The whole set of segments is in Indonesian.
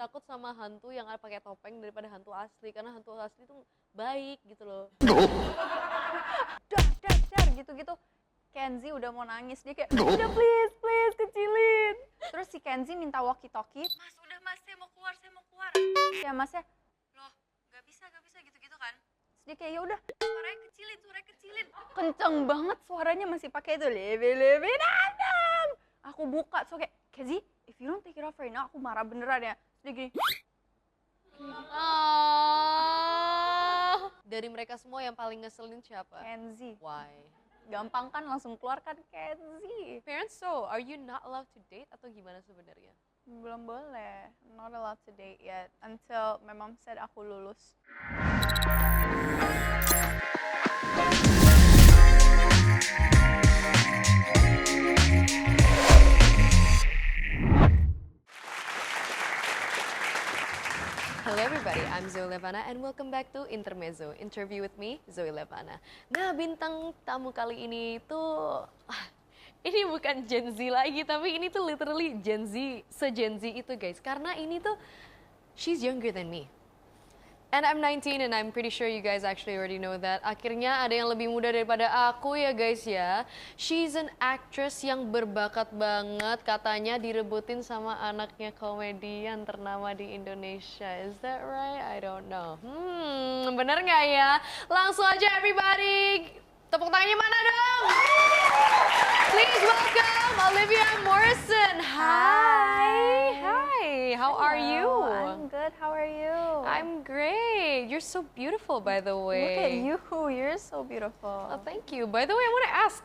takut sama hantu yang pakai topeng daripada hantu asli, karena hantu asli tuh baik gitu loh. Dar gitu-gitu. Kenzi udah mau nangis, dia kayak udah please kecilin. Terus si Kenzi minta walkie-talkie, mas udah mas saya mau keluar. Ya masnya, loh gak bisa gitu-gitu kan. Terus dia kayak ya udah suaranya kecilin. Kenceng banget suaranya, masih pakai itu lebe datang. Aku buka, so kayak Kenzi if you don't take it off right now aku marah beneran ya. Terus dia gini. Dari mereka semua yang paling ngeselin siapa? Kenzi. Why? Gampang kan langsung keluarkan Kenzi. Parents, so are you not allowed to date atau gimana sebenarnya? Belum boleh, not allowed to date yet until my mom said aku lulus. Hello everybody, I'm Zoe Levana and welcome back to Intermezzo, interview with me, Zoe Levana. Nah, bintang tamu kali ini tuh, ini bukan Gen Z lagi, tapi ini tuh literally Gen Z, se-Gen Z itu guys. Karena ini tuh, she's younger than me. And I'm 19 and I'm pretty sure you guys actually already know that. Akhirnya ada yang lebih muda daripada aku ya guys ya. She's an actress yang berbakat banget, katanya direbutin sama anaknya komedian ternama di Indonesia. Is that right? I don't know. Bener nggak ya? Langsung aja everybody. Tepuk tangannya mana dong? Please welcome Olivia Morrison. Hi. How are you? I'm good. How are you? I'm great. You're so beautiful, by the way. Look at you. You're so beautiful. Oh, thank you. By the way, I want to ask,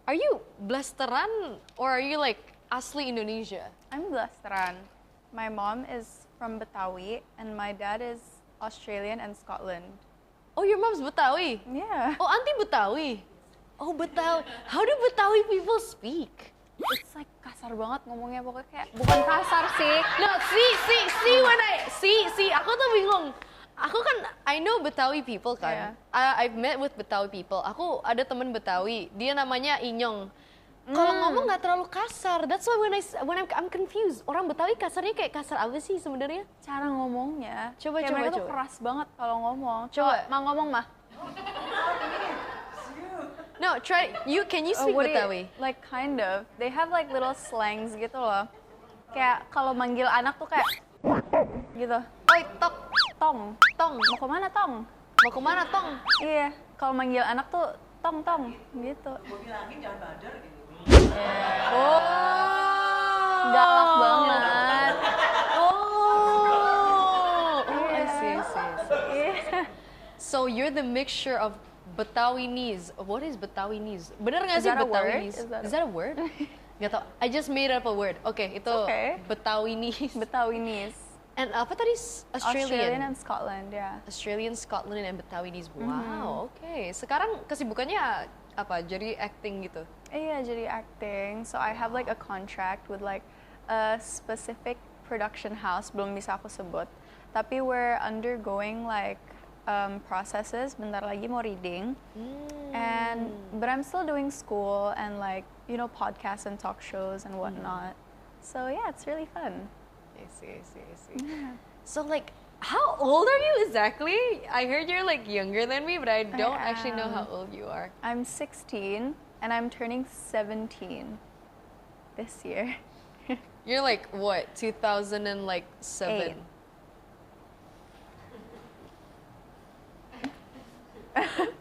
are you Blasteran or are you like asli Indonesia? I'm Blasteran. My mom is from Betawi and my dad is Australian and Scotland. Oh, your mom's Betawi? Yeah. Oh, auntie Betawi? Oh, Betawi. How do Betawi people speak? It's like kasar banget ngomongnya, pokoknya kayak bukan kasar sih. No, aku tuh bingung. Aku kan, I know Betawi people kan. Yeah. I've met with Betawi people. Aku ada temen Betawi, dia namanya Inyong. Kalau ngomong nggak terlalu kasar. That's why when I'm confused. Orang Betawi kasarnya kayak kasar apa sih sebenarnya? Cara ngomongnya. Coba. Mereka tuh keras banget kalau ngomong. Coba. Mau ngomong mah. No, try. Can you speak Betawi? Like kind of. They have like little slangs gitu loh. Kayak kalau manggil anak tuh kayak gitu. Oi, tok, Tong. tong. Mau kemana tong? Mau kemana tong? Iya. Kalau manggil anak tuh tong gitu. Mau bilangin jangan badar gitu. Oh, Galak banget. I see. Iya. So you're the mixture of Betawinese. What is Betawinese? Bener nggak Is sih that a word? Betawinese? Is Is that a word? Gak tau. I just made up a word. Oke, itu okay. Betawinese. Betawinese. And apa tadi? Australian and Scotland, ya. Yeah. Australian, Scotland, and Betawinese. Wow, oke. Sekarang kesibukannya apa? Jadi acting gitu? Iya, jadi acting. So I have like a contract with like a specific production house, belum bisa aku sebut. Tapi we're undergoing like processes, bentar lagi mau reading. But I'm still doing school and like, you know, podcasts and talk shows and whatnot. So yeah, it's really fun. I see. Yeah. So like, how old are you exactly? I heard you're like younger than me, but I don't actually know how old you are. I'm 16 and I'm turning 17 this year. You're like what? 2007. Eight.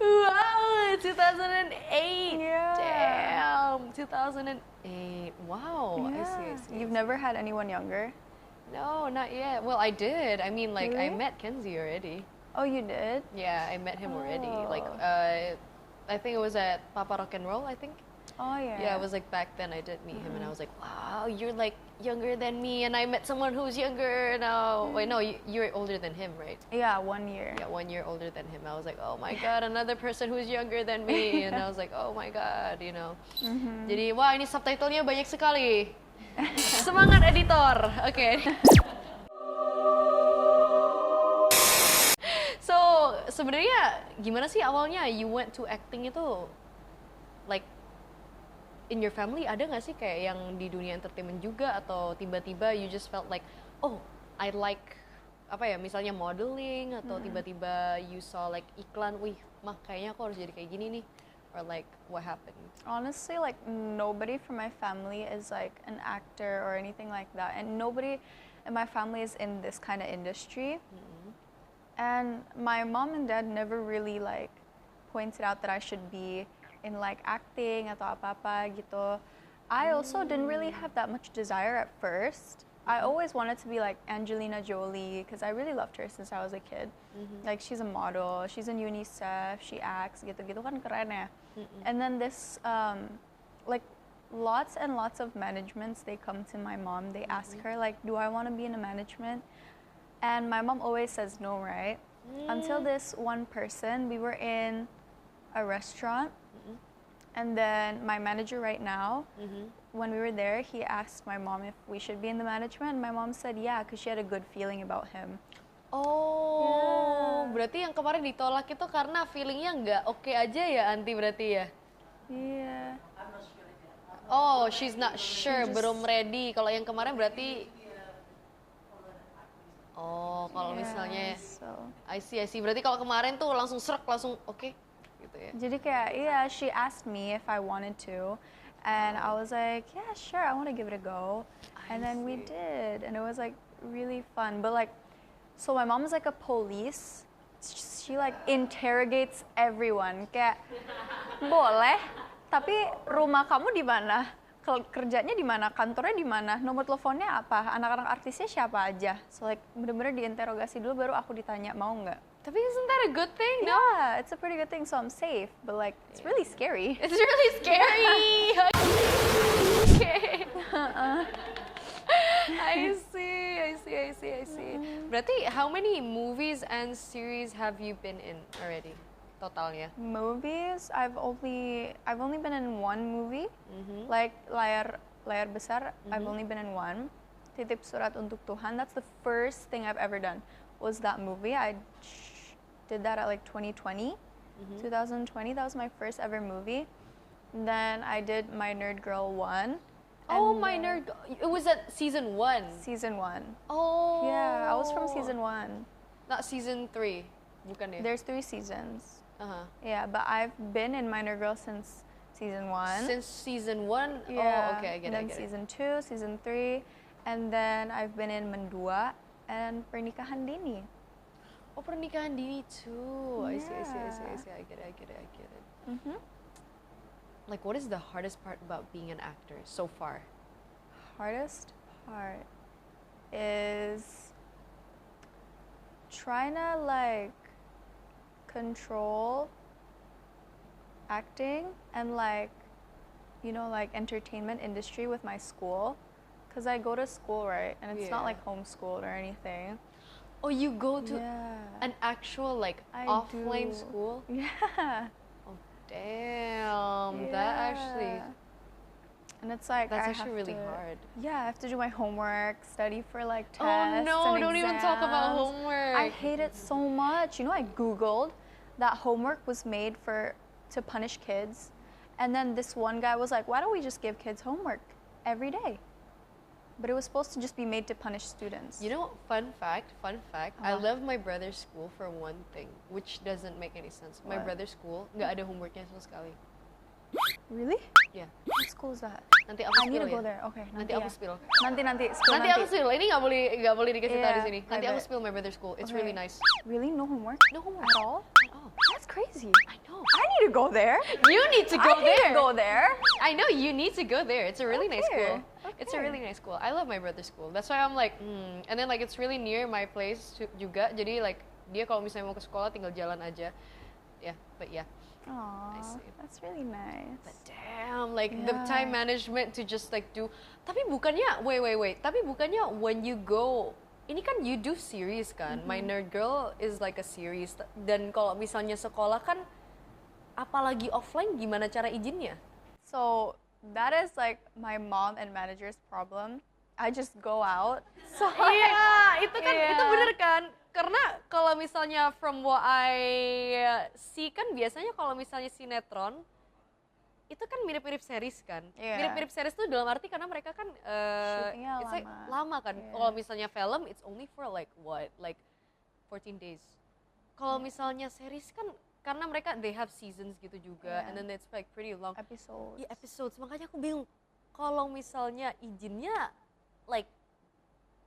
Wow, 2008. Yeah. Damn, 2008. Wow. Yeah. I see. You've never had anyone younger? No, not yet. Well, I did. I mean, like, I Really? met Kenzie already. Oh, you did? Yeah, I met him already. Like, Oh. I think it was at Papa Rock and Roll, I think. Oh, yeah. Yeah, it was like back then I did meet him and I was like, wow, you're like younger than me and I met someone who's younger now. Wait, no, you're older than him, right? Yeah, 1 year. Yeah, 1 year older than him. I was like, oh my God, another person who's younger than me. And I was like, oh my God, you know. Jadi, wah ini subtitlenya banyak sekali. Semangat editor. Oke. So, sebenarnya gimana sih awalnya you went to acting itu? Like, in your family ada nggak sih kayak yang di dunia entertainment juga atau tiba-tiba you just felt like, oh, I like apa ya, misalnya modeling atau tiba-tiba you saw like iklan, wih mah kayaknya aku harus jadi kayak gini nih, or like what happened? Honestly, like nobody from my family is like an actor or anything like that, and nobody in my family is in this kind of industry. And my mom and dad never really like pointed out that I should be in like acting atau apa-apa gitu. I also didn't really have that much desire at first. I always wanted to be like Angelina Jolie because I really loved her since I was a kid. Like she's a model, she's in UNICEF, she acts gitu-gitu kan keren ya. And then this like lots and lots of managements, they come to my mom, they ask her like, do I want to be in a management? And my mom always says no, right? Until this one person, we were in a restaurant, and then my manager right now, when we were there, he asked my mom if we should be in the management. My mom said yeah, because she had a good feeling about him. Oh, berarti yang kemarin ditolak itu karena feelingnya nggak oke aja ya, Anti, berarti ya? Yeah. Oh, she's not sure, just- belum ready. Kalau yang kemarin berarti, oh, kalau misalnya, So. I see. Berarti kalau kemarin tuh langsung serak, langsung oke, gitu ya? Jadi kayak, yeah, she asked me if I wanted to, and I was like, yeah, sure, I want to give it a go. And then we did, and it was like really fun. But like, so my mom is like a police. She like interrogates everyone. Kayak, boleh, tapi rumah kamu di mana? Kerjanya di mana? Kantornya di mana? Nomor teleponnya apa? Anak-anak artisnya siapa aja? So like bener-bener diinterogasi dulu baru aku ditanya mau nggak? Tapi isn't that a good thing? No? Yeah, it's a pretty good thing. So I'm safe, but like it's really scary. It's really scary. Okay. I see. Berarti how many movies and series have you been in already? Totalnya? Movies, I've only been in one movie. Like layar besar, I've only been in one. Titip Surat Untuk Tuhan. That's the first thing I've ever done. Was that movie? I did that at like 2020. 2020, that was my first ever movie. And then I did My Nerd Girl 1. Oh, and My then Nerd. It was at season 1. Season 1. Oh. Yeah, I was from season 1. Not season 3. Bukan ya? There's 3 seasons. Uh-huh. Yeah, but I've been in Minor Girl since season 1. Since season 1? Yeah. Oh, okay, I get and then it. season 2, season 3, and then I've been in Mendua and Pernikahan Dini. Oh, Pernikahan Dini too. I see. Yeah. I get it. Mm-hmm. Like, what is the hardest part about being an actor so far? Hardest part is trying to like control acting and like, you know, like entertainment industry with my school. Because I go to school, right? And it's not Yeah. like homeschooled or anything. Oh, you go to Yeah. an actual, like, I offline do. school? Yeah. Oh, damn. That actually, And it's like that's I actually have really to- hard. Yeah, I have to do my homework, study for like tests. Oh no, and don't even talk about exams. homework. I hate it so much. You know, I Googled that homework was made to punish kids. And then this one guy was like, why don't we just give kids homework every day? But it was supposed to just be made to punish students. You know, fun fact, I love my brother's school for one thing, which doesn't make any sense. My What? brother's school, nggak ada homeworknya sama sekali. Really? Yeah. What school is that? Nanti aku I need spill to go ya. there. Okay, Nanti aku spill. Nanti, Nanti aku spill. Ini nggak boleh dikasih tahu di Yeah, sini. Nanti aku private. spill my brother's school. It's Okay. really nice. Really? No homework? No homework At all? Oh, That's crazy. I know. I need to go there. You need to go I need there. to go there. I know you need to go there. It's a really nice Okay, school. It's a okay. really nice school. I love my brother's school. That's why I'm like, and then like it's really near my place juga. Jadi like dia kalau misalnya mau ke sekolah tinggal jalan aja. Yeah, but yeah. Aw, see. that's really nice. But damn, like the Yeah. time management to just like do. Tapi bukannya, wait. Tapi bukannya when you go, ini kan you do series kan. My Nerd Girl is like a series. Dan kalau misalnya sekolah kan, apalagi offline gimana cara izinnya? So that is like my mom and manager's problem. I just go out. So Iya, itu kan, itu Yeah. bener kan? Karena kalau misalnya from what I see kan biasanya kalau misalnya sinetron, itu kan mirip-mirip series kan. Iya. Mirip-mirip series tuh dalam arti karena mereka kan Syutingnya it's like lama. lama kan. Iya. Kalau misalnya film it's only for like what? Like 14 days. Kalau Iya. misalnya series kan karena mereka they have seasons gitu juga Iya. and then it's like pretty long. Episode. Iya, episodes. Makanya aku bingung kalau misalnya izinnya like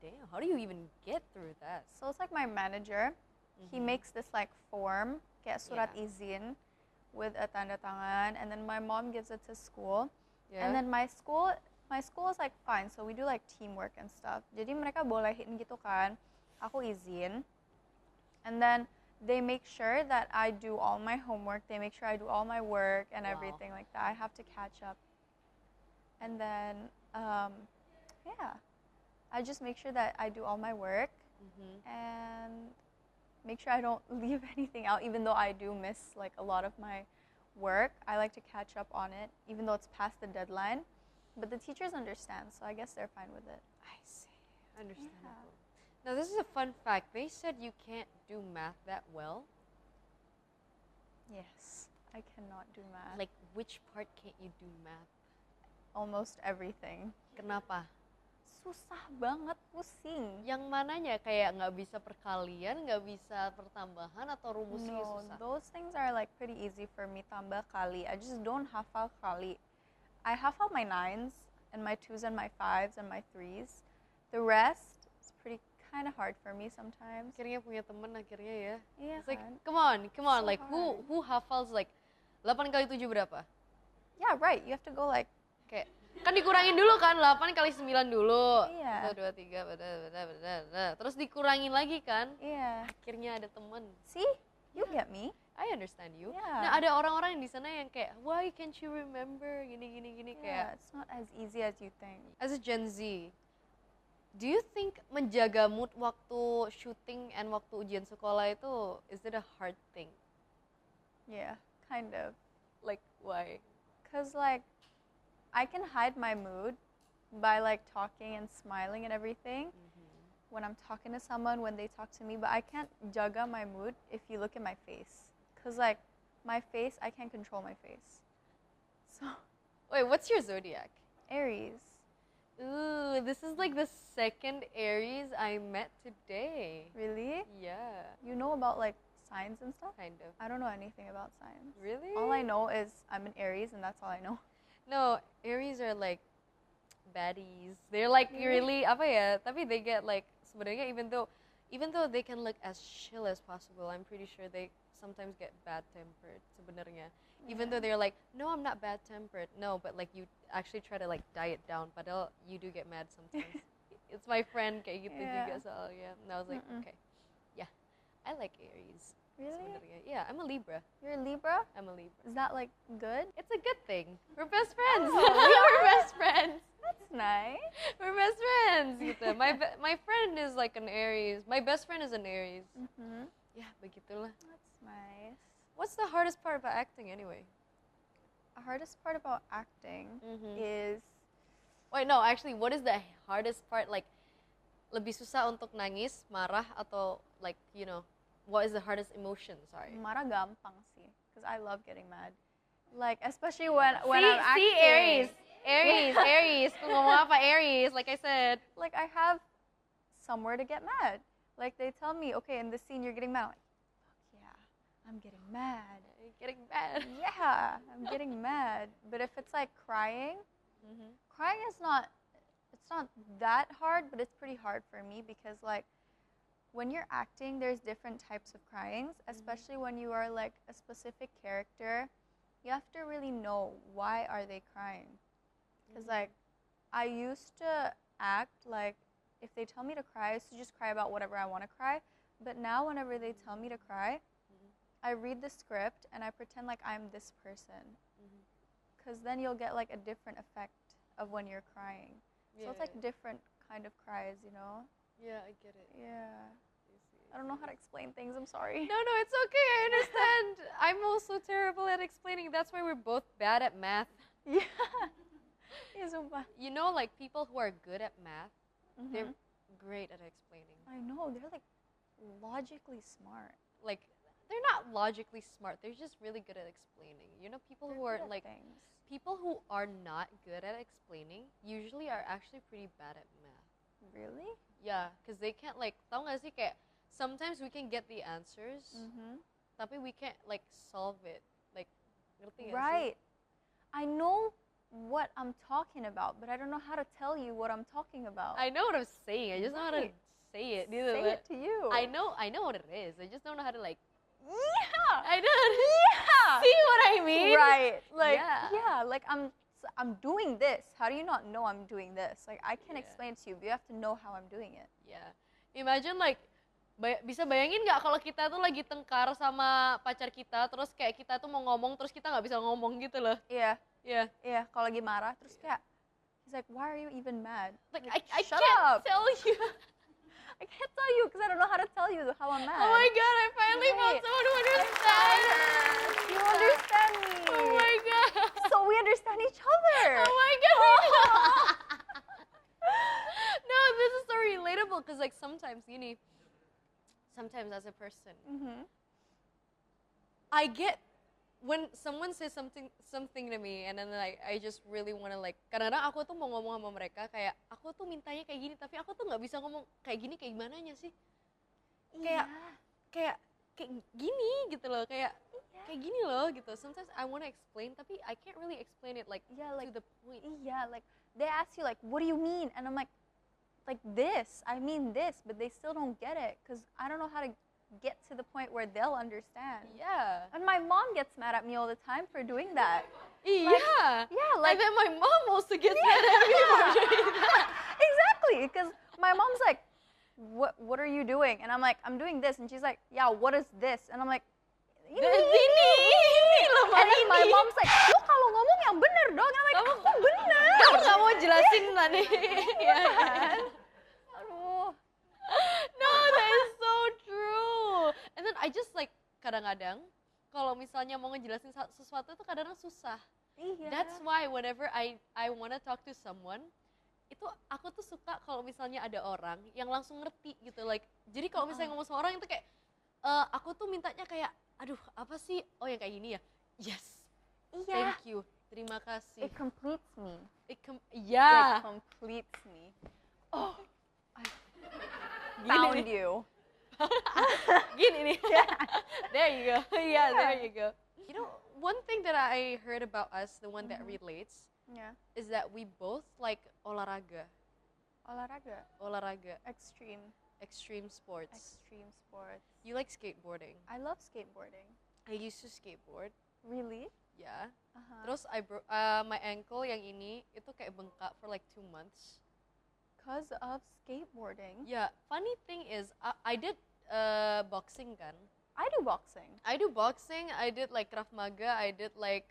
damn, how do you even get through that? So it's like my manager, he makes this like form, kayak surat Yeah. izin with a tanda tangan, and then my mom gives it to school. Yeah. And then my school is like fine, so we do like teamwork and stuff. Jadi mereka bolehin gitu kan, aku izin. And then they make sure that I do all my homework, they make sure I do all my work and Wow. everything like that. I have to catch up. And then, yeah, I just make sure that I do all my work and make sure I don't leave anything out, even though I do miss like a lot of my work. I like to catch up on it, even though it's past the deadline. But the teachers understand, so I guess they're fine with it. I see. Understandable. Now this is a fun fact. They said you can't do math that well. Yes, I cannot do math. Like which part can't you do math? Almost everything. Kenapa? Susah banget, pusing. Yang mananya kayak nggak bisa perkalian, nggak bisa pertambahan atau rumusnya No, susah? those things are like pretty easy for me. Tambah kali. I just don't hafal kali. I hafal my 9s and my 2s and my 5s and my 3s. The rest is pretty kind of hard for me sometimes. Akhirnya punya temen akhirnya ya. Iya It's like kan? come on. So Like who hafals like 8 kali 7 berapa? Yeah, right. You have to go like, Kayak kan dikurangin dulu kan 8 kali 9 dulu. Iya. 1 2 3 beda. Terus dikurangin lagi kan? yeah. Akhirnya ada temen. See? You get me. I understand you. Yeah. Nah ada orang-orang di sana yang kayak why can't you remember gini kayak Yeah, it's not as easy as you think. as a Gen Z. Do you think menjaga mood waktu syuting and waktu ujian sekolah itu is it a hard thing? Yeah, kind of. Like why? Cause like, I can hide my mood by like talking and smiling and everything when I'm talking to someone, when they talk to me, but I can't jaga my mood if you look at my face. Cause like, my face, I can't control my face. So, Wait, what's your zodiac? Aries. Ooh, this is like the second Aries I met today. Really? Yeah, You know about like signs and stuff? kind of. I don't know anything about signs. Really? All I know is I'm an Aries and that's all I know. No, Aries are like baddies. They're like really apa ya? Tapi they get like sebenarnya even though they can look as chill as possible, I'm pretty sure they sometimes get bad tempered sebenarnya. Even though they're like, no, I'm not bad tempered. No, but like you actually try to like diet down, padahal you do get mad sometimes. It's my friend kayak gitu Yeah. juga soalnya. And I was like, okay, yeah, I like Aries. Really? Sebenarnya. Yeah, I'm a Libra. You're a Libra? I'm a Libra. Is that like good? It's a good thing. We're best friends. Oh. We're best friends. That's nice. We're best friends gitu. My friend is like an Aries. My best friend is an Aries. Mm-hmm. Ya, begitulah. That's nice. What's the hardest part about acting anyway? The hardest part about acting Mhm. is Wait, no, actually, what is the hardest part? Like, lebih susah untuk nangis, marah, atau like, you know, what is the hardest emotion? Sorry. marah gampang sih, because I love getting mad. Like especially when I'm acting. See, Aries. Kung ngomong apa, Aries, like I said. Like I have somewhere to get mad. Like they tell me, okay, in this scene you're getting mad. I'm like, fuck yeah, I'm getting mad. Getting bad. Yeah, I'm getting mad. But if it's like crying, crying is not, it's not that hard, but it's pretty hard for me because like when you're acting, there's different types of cryings, especially when you are like a specific character. You have to really know why are they crying. Because like I used to act like if they tell me to cry, I used to just cry about whatever I want to cry. But now whenever they tell me to cry, I read the script and I pretend like I'm this person. Because then you'll get like a different effect of when you're crying. So it's like different kind of cries, you know? Yeah, I get it. Yeah. I don't know how to explain things, I'm sorry. No, it's okay. I understand. I'm also terrible at explaining. That's why we're both bad at math. Yeah. Yeah, sumpah. You know, like people who are good at math, they're Mhm. great at explaining. I know, they're like logically smart. Like they're not logically smart. They're just really good at explaining. You know, people who are like people who are not good at explaining usually are actually pretty bad at math. Really? Yeah, because they can't like, tau gak sih kayak sometimes we can get the answers, tapi we can't like solve it. Like, ngerti gak sih? Right. I know what I'm talking about, but I don't know how to tell you what I'm talking about. I know what I'm saying. I just know how to Right. say it. Say it to you. I know what it is. I just don't know how to like. Yeah. I don't Yeah. see what I mean. Right. Like Yeah. like I'm doing this. How do you not know I'm doing this? Like I can Yeah. explain it to you, but you have to know how I'm doing it. Yeah. Imagine like bisa bayangin nggak kalau kita tuh lagi tengkar sama pacar kita, terus kayak kita tuh mau ngomong, terus kita nggak bisa ngomong gitu loh. Iya. Yeah. Iya, kalau lagi marah terus kayak he's like, "Why are you even mad?" Like Like, I shut can't up. tell you. I can't tell you because I don't know how to tell you how I'm mad. Oh my god, I finally found Right. someone who understands. You understand me. Oh my god. So we understand each other. Oh my god. No, this is so relatable because like sometimes as a person, I get when someone says something to me and then like I just really wanna like kadang-kadang aku tuh mau ngomong sama mereka kayak aku tuh mintanya kayak gini tapi aku tuh nggak bisa ngomong kayak gini kayak gimananya sih kayak kayak gini gitu loh kayak gini loh gitu. Sometimes I wanna explain tapi I can't really explain it like like to the point. yeah, like they ask you like, "What do you mean?" And I'm like this. I mean this, but they still don't get it because I don't know how to get to the point where they'll understand. Yeah. And my mom gets mad at me all the time for doing that. Yeah. Yeah, Like like then my mom also gets mad at me for doing that. exactly, because my mom's like, what are you doing? And I'm like, I'm doing this, and she's like, yeah, what is this? And I'm like, Ini loh, And then my ini. mom's like, lo kalau ngomong yang bener dong. And I'm like, aku bener. Kamu nggak mau jelasin tadi? Ya kan? Aduh. No, that is so true. And then I just like kadang-kadang kalau misalnya mau ngejelasin sesuatu itu kadang-kadang susah. Iya. That's why whenever I wanna talk to someone, itu aku tuh suka kalau misalnya ada orang yang langsung ngerti gitu. Like, jadi kalau misalnya ngomong sama orang itu kayak, aku tuh mintanya kayak, aduh apa sih? Oh yang kayak gini ya? Yes. Iya. Thank you. Terima kasih. It completes me. Yeah. It completes me. Oh, I Gini found nih. you. Gini nih. There you go. Yeah, there you go. You know, one thing that I heard about us, the one that relates, Yeah. is that we both like olahraga. Olahraga. Extreme Extreme sports. sports. You like skateboarding. I love skateboarding. I used to skateboard. Really? Yeah. Uh-huh. Terus my ankle yang ini itu kayak bengkak for like 2 months. Because of skateboarding. Yeah. Funny thing is, I did boxing kan. I do boxing. I do boxing. I did like Krav Maga. I did like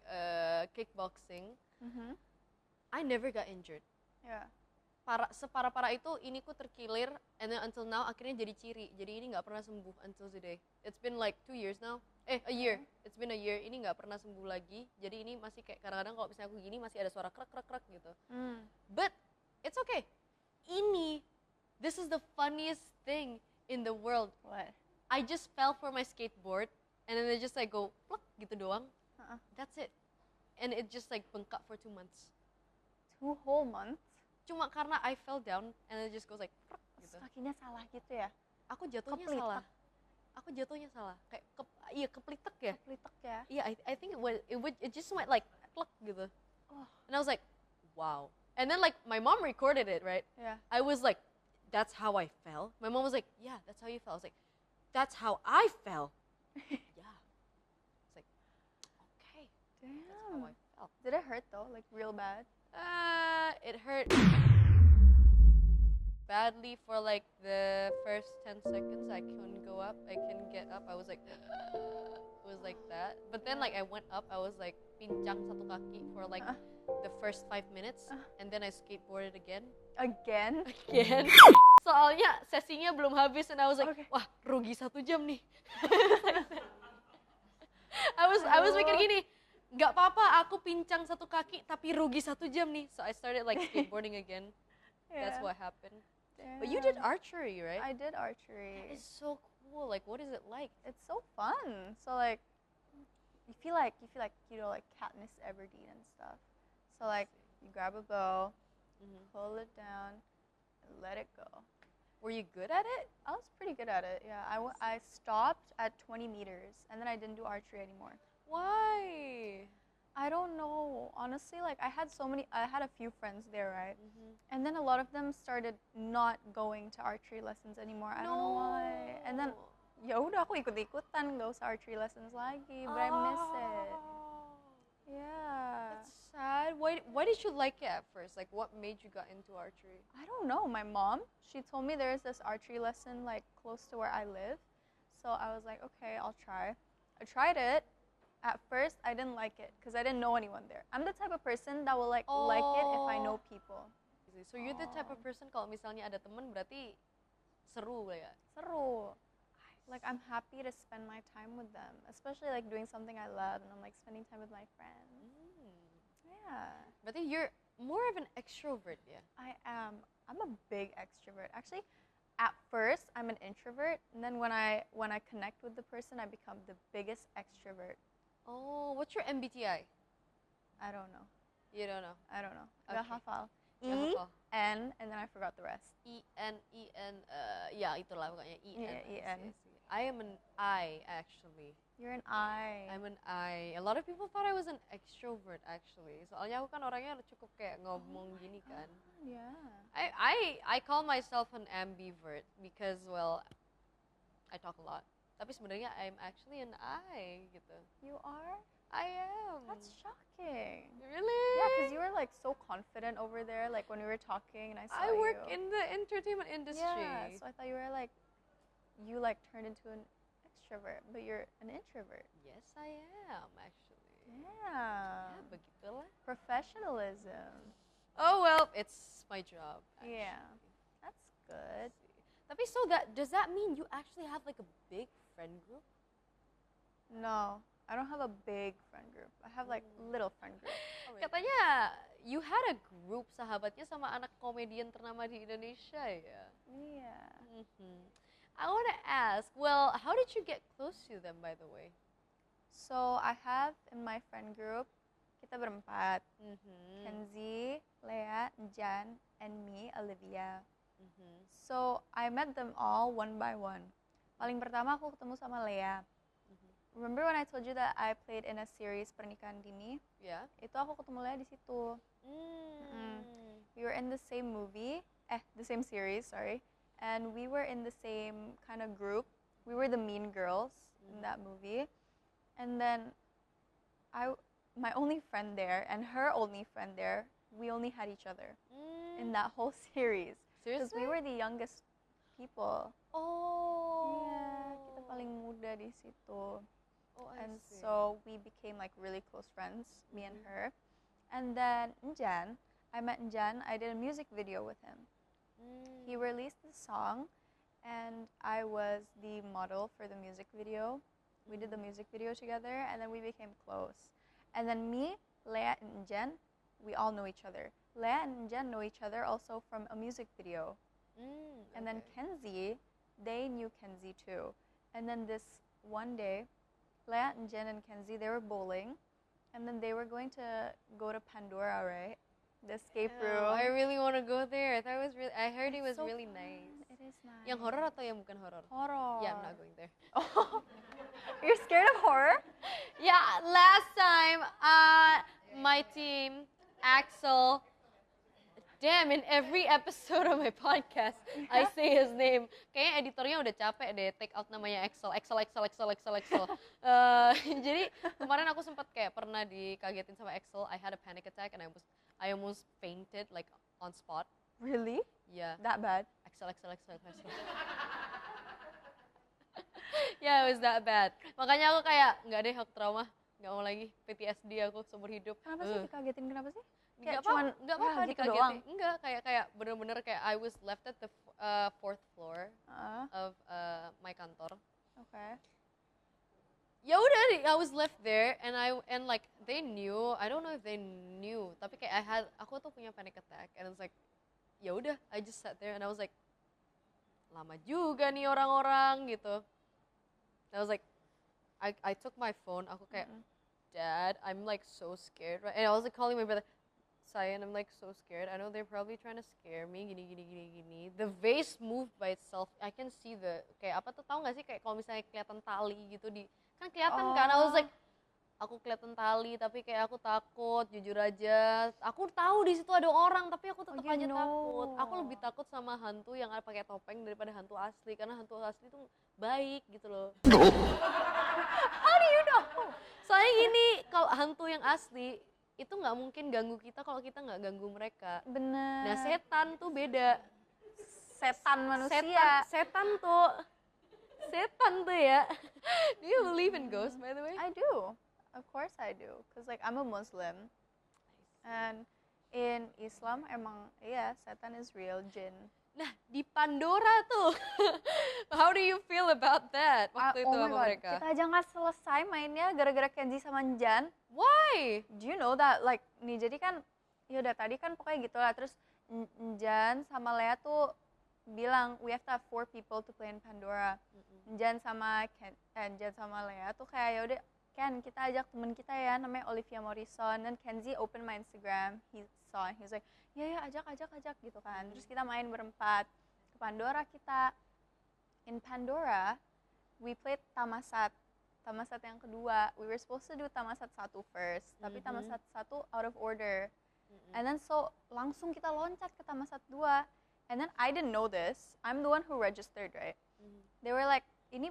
kickboxing. I never got injured. Yeah. Separah-parah itu iniku terkilir, and then until now akhirnya jadi ciri. Jadi ini nggak pernah sembuh until today. It's been like 2 years now. A year. It's been a year. Ini nggak pernah sembuh lagi. Jadi ini masih kayak kadang-kadang kalau misalnya aku gini masih ada suara krek gitu. But it's okay. This is the funniest thing in the world. What? I just fell for my skateboard, and then I just like go pluk gitu doang. That's it. And it just like bengkak for 2 months. 2 whole months? Cuma karena I fell down and it just goes like prek, gitu. Kakinya salah gitu ya? Aku jatuhnya Keplitek. salah. Aku jatuhnya salah. Kayak keplitek ya. Keplitek ya? Yeah, I think it just went like pluk gitu. Oh. And I was like, wow. And then like my mom recorded it, right? Yeah. I was like, that's how I fell. My mom was like, yeah, that's how you fell. I was like, that's how I fell. Yeah. It's like, okay, that's how Damn. I fell. Did it hurt though? Like real bad? It hurt badly for like the first 10 seconds. I couldn't go up. I couldn't get up. I was like, it was like that. But then like I went up. I was like pincang satu kaki for like the first 5 minutes, and then I skateboarded again. Again? Again. Soalnya sesinya belum habis, and I was like, Okay. wah rugi 1 jam nih. I was mikir gini, nggak apa-apa aku pincang satu kaki tapi rugi 1 jam nih. So I started like skateboarding again. That's Yeah. what happened. But you did Damn. archery, right? I did archery. It's so cool. Like, what is it like? It's so fun. So like, you feel like like Katniss Everdeen and stuff. So like, you grab a bow, Mhm. pull it down, and let it go. Were you good at it? I was pretty good at it. Yeah, I stopped at 20 meters, and then I didn't do archery anymore. Why? I don't know. Honestly, like I had a few friends there, right? Mhm. And then a lot of them started not going to archery lessons anymore. I don't know why. And then ya udah aku ikut-ikutan nggak usah archery lessons lagi, but I miss it. Oh, Yeah. that's sad. Why did you like it at first? Like, what made you got into archery? I don't know. My mom, she told me there's this archery lesson like close to where I live. So I was like, okay, I'll try. I tried it. At first, I didn't like it because I didn't know anyone there. I'm the type of person that will like it if I know people. So you're the type of person kalau misalnya ada temen berarti seru ya? Seru. Like I'm happy to spend my time with them, especially like doing something I love and I'm like spending time with my friends. Yeah. Berarti you're more of an extrovert ya? I am. I'm a big extrovert. Actually, at first I'm an introvert, and then when I connect with the person, I become the biggest extrovert. Oh, what's your MBTI? I don't know. You don't know. I don't know. Okay. Gak hafal. Gak E, hafal. N, and then I forgot the rest. EN, ya itulah pokoknya EN. Yeah, I see, EN. I see. I am an I actually. You're an I. I'm an I. A lot of people thought I was an extrovert actually. Soalnya aku kan orangnya cukup kayak ngomong gini kan. Yeah. I call myself an ambivert because well, I talk a lot. Tapi sebenarnya I'm actually an I gitu. You are? I am. That's shocking. Really? Yeah, because you were like so confident over there, like when we were talking, and I saw I work you. in the entertainment industry. Yeah, so I thought you were like, you like turned into an extrovert, but you're an introvert. Yes, I am actually. Yeah. Ya, begitulah. Professionalism. Oh well, it's my job. Actually. Yeah. That's good. Tapi so does that mean you actually have like a big friend group? No, I don't have a big friend group. I have like little friend group. Katanya you had a group sahabatnya sama anak komedian ternama di Indonesia ya. Yeah. I want to ask, well, how did you get close to them by the way? So I have in my friend group, kita berempat. Kenzie, Lea, Jan, and me, Olivia. So I met them all one by one. Paling pertama aku ketemu sama Lea. Remember when I told you that I played in a series Pernikahan Dini? Yeah. Itu aku ketemu Lea di situ. We were in the same movie, the same series, sorry. And we were in the same kind of group. We were the mean girls in that movie. And then my only friend there and her only friend there, we only had each other in that whole series. Because Seriously? we were the youngest people. Oh. Yeah, kita paling muda di situ. Oh, I And see. so we became like really close friends, me and her. And then Njan, I met Njan, I did a music video with him. He released the song and I was the model for the music video. We did the music video together and then we became close. And then me, Lea, and Njan, we all know each other. Lea and Njan know each other also from a music video. And then Kenzie, they knew Kenzie too. And then this one day, Lea and Jen and Kenzie, they were bowling. And then they were going to go to Pandora, right? The escape room. I really want to go there. I heard it was So really fun. nice. It is nice. Yang horror atau yang bukan horror? Horror. Yeah, I'm not going there. Oh, you're scared of horror? Yeah, last time, my team, Axel, damn, in every episode of my podcast, I say his name. Kayaknya editornya udah capek deh take out namanya Axel. Jadi kemarin aku sempat kayak pernah dikagetin sama Axel. I had a panic attack and I almost fainted like on spot. Really? Yeah, That bad? Axel. Yeah, it was that bad. Makanya aku kayak nggak deh, aku trauma, nggak mau lagi, PTSD aku seumur hidup. Kenapa sih dikagetin? Kenapa sih? Nggak Kayak cuman, nggak apa-apa gitu dikagetin. doang. Enggak, kayak bener-bener kayak I was left at the fourth floor of my kantor. Okay. Ya udah, I was left there and like they knew, I don't know if they knew, tapi kayak aku tuh punya panic attack and it's like ya udah, I just sat there and I was like lama juga nih orang-orang gitu. I was like, I took my phone, aku kayak, Dad, I'm like so scared, right? And I was like calling my brother, Sayan, I'm like so scared. I know they're probably trying to scare me, gini. The vase moved by itself. I can see kayak apa tuh, tahu nggak sih kayak kalau misalnya kelihatan tali gitu kan kelihatan kan? I was like, aku kelihatan tali tapi kayak aku takut, jujur aja. Aku tahu di situ ada orang tapi aku tetap aja takut. Aku lebih takut sama hantu yang pakai topeng daripada hantu asli karena hantu asli tuh baik gitu loh. How do you know? Soalnya gini, kalau hantu yang asli itu nggak mungkin ganggu kita kalau kita nggak ganggu mereka. Bener. Nah setan tuh beda. Setan manusia. Setan tuh ya. Do you believe in ghosts, by the way? I do. Of course I do. Cause like I'm a Muslim. And in Islam emang setan is real, jinn. Nah, di Pandora tuh, how do you feel about that waktu itu sama mereka? Kita aja nggak selesai mainnya gara-gara Kenzi sama Njan. Why? Do you know that like nih jadi kan ya udah tadi kan pokoknya gitu lah terus Njan sama Lea tuh bilang we have to have 4 people to play in Pandora. Njan sama Lea tuh kayak ya udah Ken kita ajak temen kita ya namanya Olivia Morrison dan Kenzi open my Instagram. He was like ya ajak gitu kan. Terus kita main berempat ke Pandora kita. In Pandora, we played Tamasat yang kedua. We were supposed to do Tamasat 1 first, tapi Tamasat 1 out of order. And then so langsung kita loncat ke Tamasat 2. And then I didn't know this. I'm the one who registered, right? They were like, ini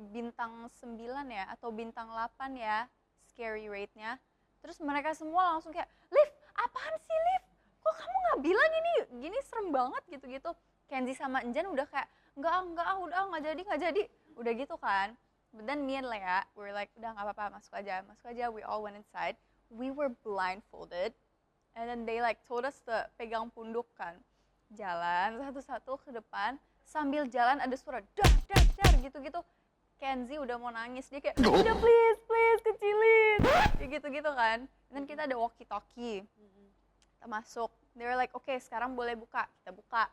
bintang 9 ya atau bintang 8 ya scary rate-nya. Terus mereka semua langsung kayak, "Liv, apaan sih Liv? Kok kamu nggak bilang ini gini serem banget gitu-gitu." Kenzi sama Njan udah kayak, udah nggak jadi. Udah gitu kan. But then me and Lea, we were like, udah nggak apa-apa, masuk aja. We all went inside. We were blindfolded. And then they like told us to pegang punduk kan. Jalan satu-satu ke depan. Sambil jalan ada suara dar gitu-gitu. Kenzi udah mau nangis. Dia kayak, udah please kecilin. Kayak gitu-gitu kan. Dan kita ada walkie-talkie. Kita masuk. They were like, okay sekarang boleh buka. Kita buka.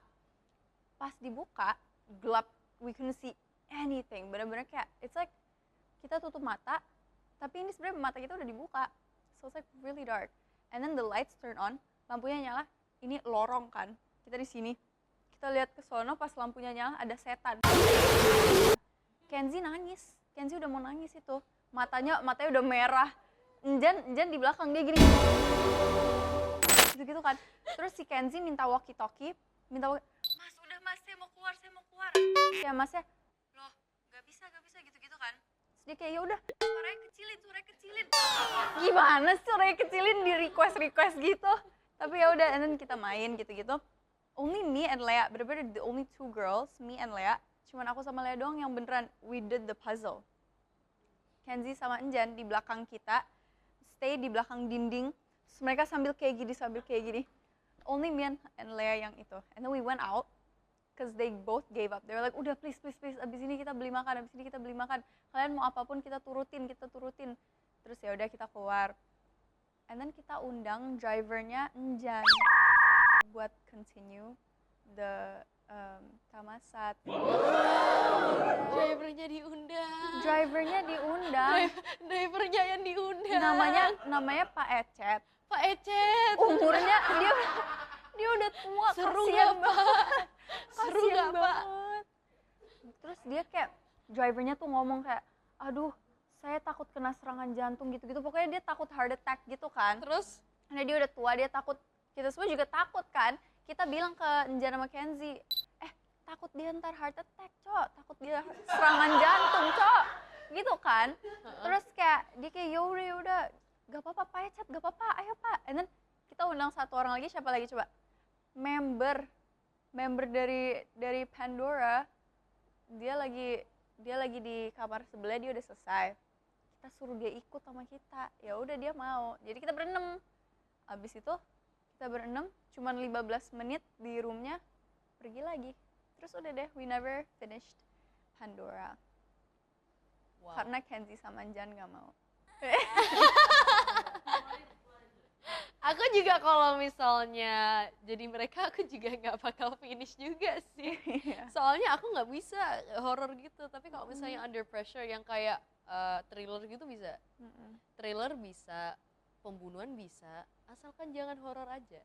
Pas dibuka, gelap. We couldn't see anything. Bener-bener kayak, it's like kita tutup mata. Tapi ini sebenarnya mata kita udah dibuka. So it's like really dark. And then the lights turn on. Lampunya nyala. Ini lorong kan. Kita di sini. Kita lihat ke sono pas lampunya nyala ada setan. Kenzi nangis. Kenzi udah mau nangis itu. Matanya udah merah. Njan di belakang dia gini. Gitu kan. Terus si Kenzi minta walkie-talkie. Mas udah mas, saya mau keluar. Ya masnya, loh gak bisa gitu-gitu kan. Terus dia kayak, ya udah suaranya kecilin. Gimana sih suaranya kecilin di request gitu. Tapi ya udah, and then kita main gitu-gitu. Only me and Lea, bener-bener the only 2 girls, me and Lea. Cuman aku sama Lea doang yang beneran we did the puzzle. Kenzi sama Njan di belakang kita, stay di belakang dinding. Terus mereka sambil kayak gini. Only me and Lea yang itu. And then we went out, cause they both gave up. They were like, udah please. Abis ini kita beli makan. Kalian mau apapun kita turutin. Terus ya udah kita keluar. And then kita undang drivernya Njan buat continue the Tamasat. Drivernya diundang. Drivernya yang diundang. Namanya Pak Ecet. Umurnya dia udah tua. Seru kasian gak Pak? Kasian banget. Terus dia kayak drivernya tuh ngomong kayak, aduh saya takut kena serangan jantung gitu-gitu. Pokoknya dia takut heart attack gitu kan. Terus? Karena dia udah tua, dia takut. Kita semua juga takut kan. Kita bilang ke Njan sama Kenzi, takut dia ntar heart attack, Cok. Takut dia serangan jantung, Cok. Gitu kan. Terus kayak, dia kayak, yaudah. Gak apa-apa, Pak Ecet, gak apa-apa, ayo Pak. And then kita undang 1 orang lagi, siapa lagi coba? Member dari Pandora. Dia lagi di kamar sebelah, dia udah selesai. Kita suruh dia ikut sama kita. Ya udah dia mau. Jadi kita berenam. Abis itu kita berenam, cuman 15 menit di roomnya, pergi lagi. Terus udah deh, we never finished Pandora. Wow. Karena Kenzi sama Njan gak mau. Aku juga kalau misalnya jadi mereka, aku juga nggak bakal finish juga sih. Iya. Soalnya aku nggak bisa horor gitu. Tapi kalau misalnya under pressure yang kayak thriller gitu bisa. Thriller bisa, pembunuhan bisa, asalkan jangan horor aja.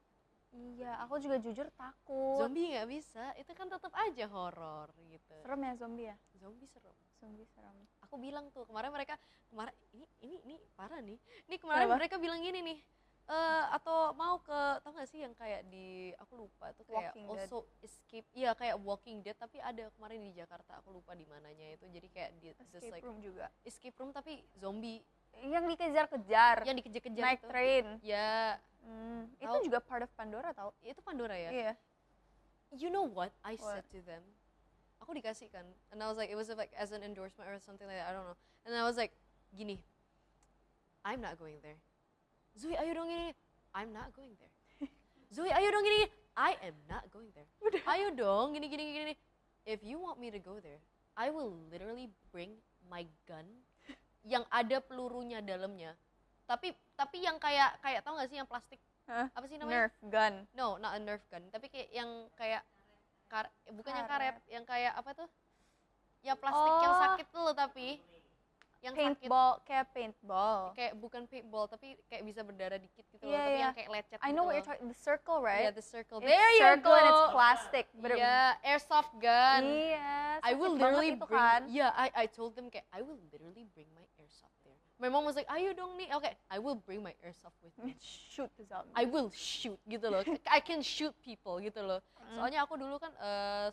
Iya, aku juga jujur takut. Zombie nggak bisa, itu kan tetap aja horor gitu. Serem ya zombie ya? Zombie serem. Zombie serem. Aku bilang tuh kemarin ini parah nih. Ini kemarin Kenapa? mereka bilang gini nih. Atau mau ke, tau gak sih yang kayak di, aku lupa itu kayak Walking also escape, iya kayak Walking Dead tapi ada kemarin di Jakarta, aku lupa di mananya itu. Jadi kayak di Escape room juga. escape room tapi zombie Yang dikejar-kejar. yang dikejar-kejar Naik itu. train. Ya, Itu Tahu. juga part of Pandora tau? itu Pandora ya. Iya. You know what I What? said to them? Aku dikasih kan, and I was like, it was like as an endorsement or something like that, I don't know. And I was like, gini, I'm not going there. Zoe, ayo dong ini. I'm not going there. Zoe, ayo dong gini. I am not going there. Ayo dong gini gini gini. If you want me to go there, I will literally bring my gun yang ada pelurunya dalamnya. Tapi yang kayak tau gak sih yang plastik? Hah? Apa sih namanya? Nerf gun. No, not a Nerf gun. Tapi kayak yang kayak bukannya Karet. karet, yang kayak apa tuh? Yang plastik yang Oh. sakit tuh loh tapi. Yang sakit. Paintball, kayak paintball. Kayak bukan paintball tapi kayak bisa berdarah dikit gitu loh, Iya, tapi iya. yang kayak lecet I gitu know what loh. you're talking, the circle, right? Yeah, the circle. It's There you circle go. and it's plastic. Yeah, airsoft gun. Iya, I will sakit banget literally itu bring. kan. Yeah, I told them kayak I will literally bring my airsoft there. My mom was like, ayo dong nih. Okay, I will bring my airsoft with me. Shoot the zombie. I will shoot gitu loh. I can shoot people gitu loh. Soalnya aku dulu kan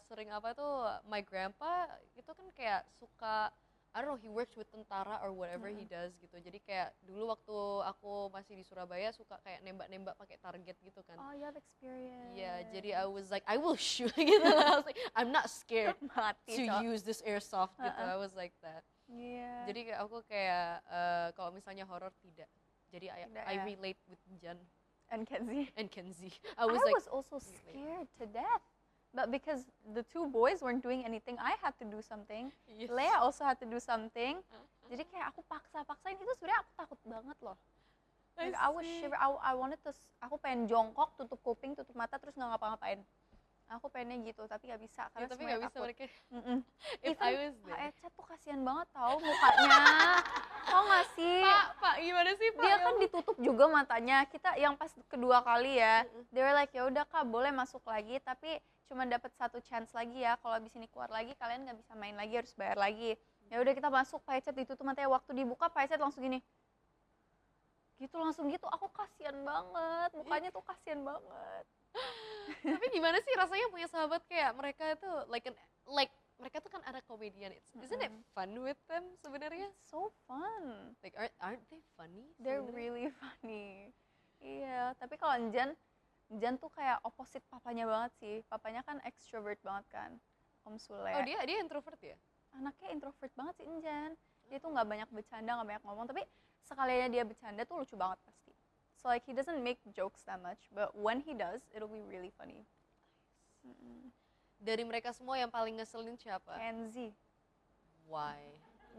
sering apa tuh, my grandpa itu kan kayak suka, I don't know, he works with tentara or whatever he does gitu. Jadi kayak dulu waktu aku masih di Surabaya suka kayak nembak-nembak pakai target gitu kan. Oh, you have experience. Iya, jadi I was like, I will shoot gitu. I was like, I'm not scared Mati, to Cok. use this airsoft gitu. I was like that. Iya. Jadi kayak aku kayak kalau misalnya horror tidak. Jadi Tidak I ya. relate with Jan And Kenzie. and Kenzie. I I was, was like, also scared to death. But because the two boys weren't doing anything, I had to do something. yes. Lea also had to do something. Jadi kayak aku paksa-paksain, itu sebenarnya aku takut banget loh. Like, I was see. shiver, I wanted to, aku pengen jongkok, tutup kuping, tutup mata, terus nggak ngapa-ngapain. Aku pengennya gitu, tapi nggak bisa Ya, karena tapi semuanya nggak bisa takut. mereka. Mm-mm. If Even I was Pak there. Ecet tuh kasihan banget tau mukanya. Tau gak sih? Pak, gimana sih Pak? Dia kan ditutup juga matanya. Kita yang pas kedua kali ya, they were like, ya udah Kak, boleh masuk lagi, tapi cuma dapat satu chance lagi ya. Kalau abis ini keluar lagi, kalian nggak bisa main lagi, harus bayar lagi. Ya udah kita masuk, Pak Ecet ditutup matanya. Waktu dibuka, Pak Ecet langsung gini. Gitu langsung gitu, aku kasihan banget. Mukanya tuh kasihan banget. Tapi gimana sih rasanya punya sahabat kayak mereka itu like mereka tuh kan ada komedian. Isn't it fun with them sebenarnya? It's so fun. Like aren't they funny? They're sebenarnya? really funny. Iya, tapi kalau Jan tuh kayak opposite papanya banget sih. Papanya kan extrovert banget kan, Om Sule. Oh dia introvert ya? Anaknya introvert banget sih Jan. Dia tuh nggak banyak bercanda, nggak banyak ngomong, tapi sekalinya dia bercanda tuh lucu banget pasti. So like he doesn't make jokes that much, but when he does, it'll be really funny. Dari mereka semua yang paling ngeselin siapa? Kenzie, Why?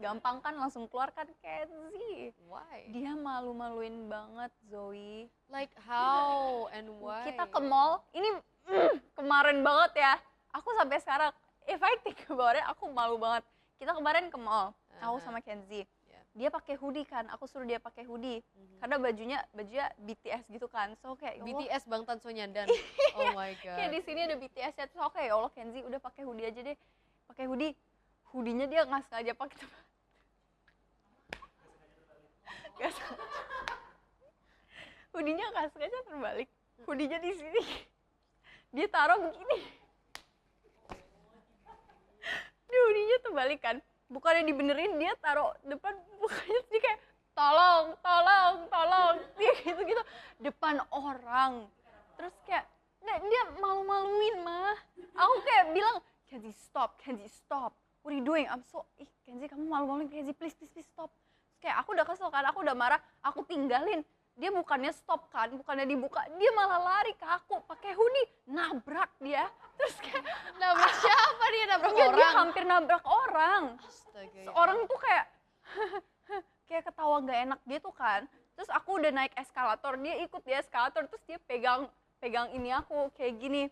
gampang kan langsung keluar kan Kenzie. Why? Dia malu-maluin banget Zoe. Like how and why? Kita ke mall, ini kemarin banget ya. Aku sampai sekarang, if I think about it, aku malu banget. Kita kemarin ke mall, aku sama Kenzie. Yeah. Dia pakai hoodie kan, aku suruh dia pakai hoodie. Karena bajunya BTS gitu kan. So kayak ya Allah, BTS Bangtan Sonyeondan. Oh my god. kayak di sini ada BTS ya. Terus oke ya Allah Kenzie udah pakai hoodie aja deh. Pakai hoodie. Hoodie-nya dia nggak sengaja pakai tempat. Nggak sengaja. Hoodie-nya nggak sengaja terbalik. Hoodie-nya di sini. Dia taruh begini. Dia hoodie-nya terbalik kan. Bukannya dibenerin, dia taruh depan mukanya jadi kayak tolong. Dia gitu-gitu depan orang. Terus kayak dia malu-maluin mah. Aku kayak bilang, Kenzie stop. What are you doing? Kenzie kamu malu-maluin, Kenzie please stop. Terus kayak aku udah kesel kan, aku udah marah, aku tinggalin. Dia bukannya stop kan, bukannya dibuka, dia malah lari ke aku pakai hoodie, nabrak dia. Terus kayak Nabrak siapa dia? Nabrak enggak, dia orang? hampir nabrak orang. Astaga. Ya Orang tuh kayak kayak ketawa nggak enak gitu kan. Terus aku udah naik eskalator, dia ikut di eskalator, terus dia pegang ini aku kayak gini.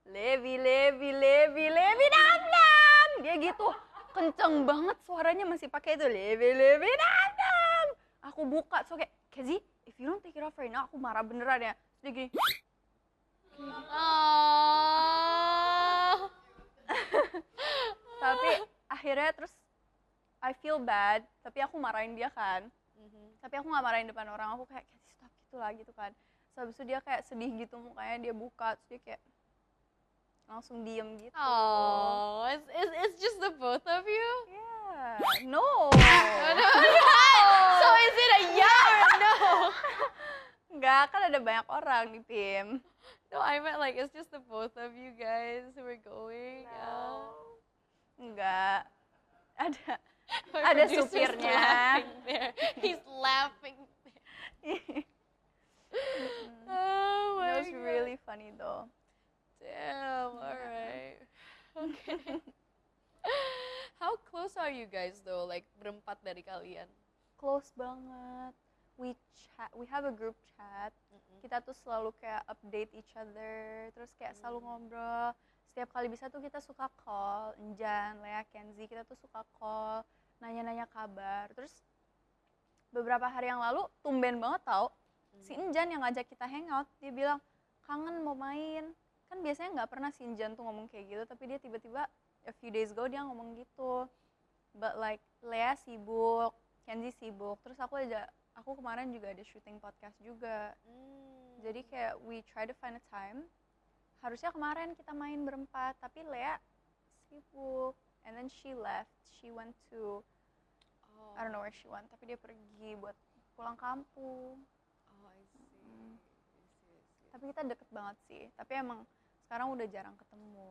Levi dam dam. Dia gitu, kenceng banget suaranya, masih pakai itu Levi dam dam. Aku buka, so kayak, Kenzie, if you don't take it off right now, aku marah beneran ya. Terus dia gini. Tapi akhirnya terus I feel bad, tapi aku marahin dia kan. Tapi aku nggak marahin depan orang, aku kayak stop gitu lah gitu kan. Terus habis itu dia kayak sedih gitu mukanya, dia buka, terus dia kayak langsung diem gitu. Oh, it's just the both of you? Yeah, no. So is it a yeah or no? Enggak, kan ada banyak orang di PIM. No, I meant like it's just the both of you guys who are going. Enggak. Ada My ada producer's supirnya. laughing there. He's laughing there. Oh my It was God. really funny though. Damn, alright. Okay. How close are you guys though? Like berempat dari kalian? Close banget. We have a group chat. Kita tuh selalu kayak update each other, terus kayak selalu ngobrol. Setiap kali bisa tuh kita suka call, Enjan, Lea, Kenzie, kita tuh suka call, nanya-nanya kabar. Terus beberapa hari yang lalu tumben banget tau, si Enjan yang ngajak kita hangout, dia bilang kangen mau main. Kan biasanya nggak pernah si Enjan tuh ngomong kayak gitu, tapi dia tiba-tiba a few days ago dia ngomong gitu. But like Lea sibuk, Kenzie sibuk, terus aku kemarin juga ada syuting podcast juga. Jadi kayak we try to find a time. Harusnya kemarin kita main berempat, tapi Lea sibuk. And then she left. She went to, I don't know where she went, tapi dia pergi buat pulang kampung. Oh, I see. Tapi kita deket banget sih. Tapi emang sekarang udah jarang ketemu.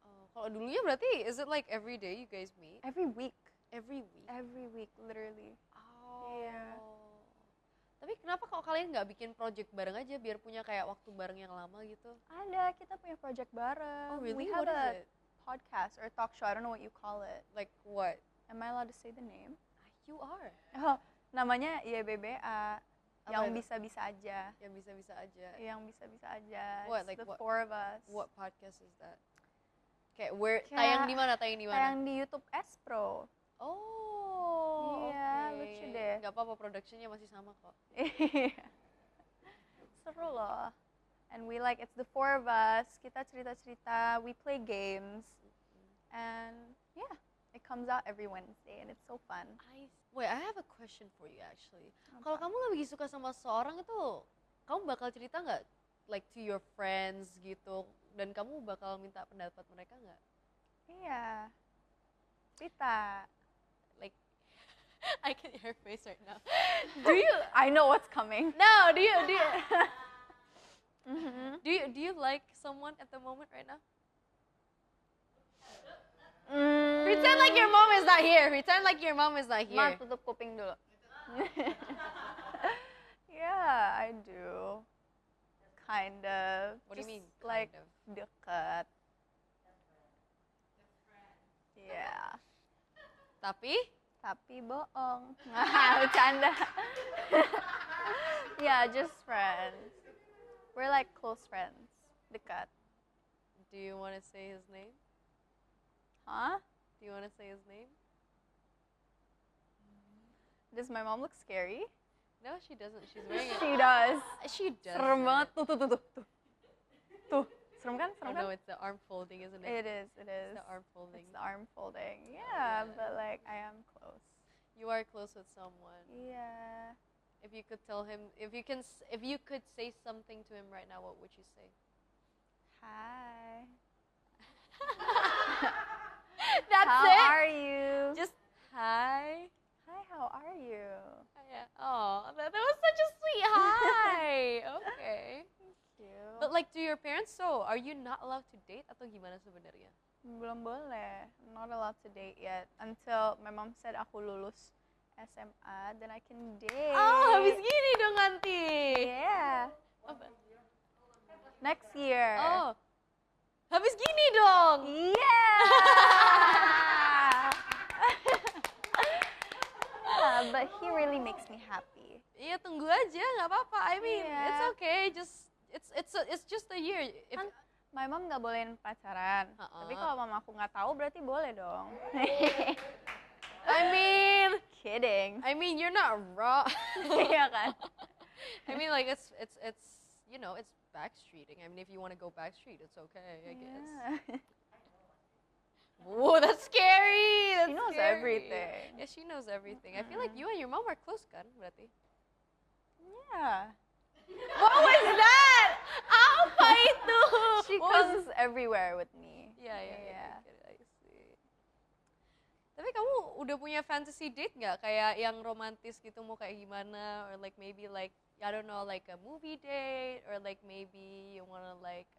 Oh, kalau dulunya berarti is it like every day you guys meet? Every week. Every week? Every week, literally. Oh. Iya. Tapi kenapa kalau kalian nggak bikin project bareng aja biar punya kayak waktu bareng yang lama gitu? Ada, kita punya project bareng. Oh really? We have What a is it? podcast or talk show. I don't know what you call it. Like what? Am I allowed to say the name? You are. Oh, namanya YBBA. Apa Yang itu? bisa-bisa aja. Yang bisa-bisa aja. Yang bisa-bisa aja. What, It's like the what- four of us. What podcast is that? Kayak where Kayak tayang di mana? Tayang di mana? Tayang di YouTube Espro. Oh. Iya, oke. lucu deh. Gak apa-apa, productionnya masih sama kok. Iya. Seru loh. And we like, it's the four of us. Kita cerita-cerita, we play games. And yeah, it comes out every Wednesday and it's so fun. Wait, I have a question for you actually. Kalau kamu lagi suka sama seorang itu, kamu bakal cerita nggak, like to your friends gitu, dan kamu bakal minta pendapat mereka nggak? Iya. Cerita. Like, I can hear your face right now. Do you? I know what's coming. No, do you? Mhm. Do you like someone at the moment right now? Mm. Pretend like your mom is not here. Pretend like your mom is not Ma, here. tutup kuping dulu. Yeah, I do. Kind of. What do you Just mean, like kind of? deket. Yeah. Tapi Tapi bohong. Bercanda. Yeah, just friends. We're like close friends. Dekat. do you want to say his name? Huh? Do you want to say his name? Does my mom look scary? No, she doesn't. She's wearing it. She does. She does. Serem banget. Tuh. Tuh. Serem kan? Oh Serem no, kan? it's the arm folding, isn't It it? is. It's the arm folding. It's the arm folding. Yeah, but like I am close. You are close with someone. Yeah. If you could tell him, if you could say something to him right now, what would you say? Hi. That's How it. are you? Just hi. Hi, how are you? Yeah. Oh, that was such a sweet hi. Okay. Thank you. But like, to your parents, so are you not allowed to date atau gimana sebenarnya? Belum boleh. I'm not allowed to date yet until my mom said aku lulus SMA, then I can date. Oh, habis gini dong nanti. Yeah. Apa? Next year. Oh, habis gini dong. Yeah. Yeah, but but he really makes me happy. Iya, tunggu aja, nggak apa-apa. I mean, Iya. it's okay. It's just a year. Kan my mom nggak bolehin pacaran, tapi Uh-uh. kalau mama aku nggak tahu berarti boleh dong. I mean, you're not wrong. Iya kan? I mean, like it's it's backstreeting. I mean, if you want to go backstreet, it's okay, I guess. Yeah. Whoa, that's scary. That's She knows scary. everything. Yeah, she knows everything. I feel like you and your mom are close, kan? Berarti. Yeah. What was that? Apa itu? She What was- comes everywhere with me. Yeah. Yeah. I see. Tapi kamu udah punya fantasy date nggak? Kayak yang romantis gitu mau kayak gimana? Or like maybe like I don't know, like a movie date, or like maybe you wanna like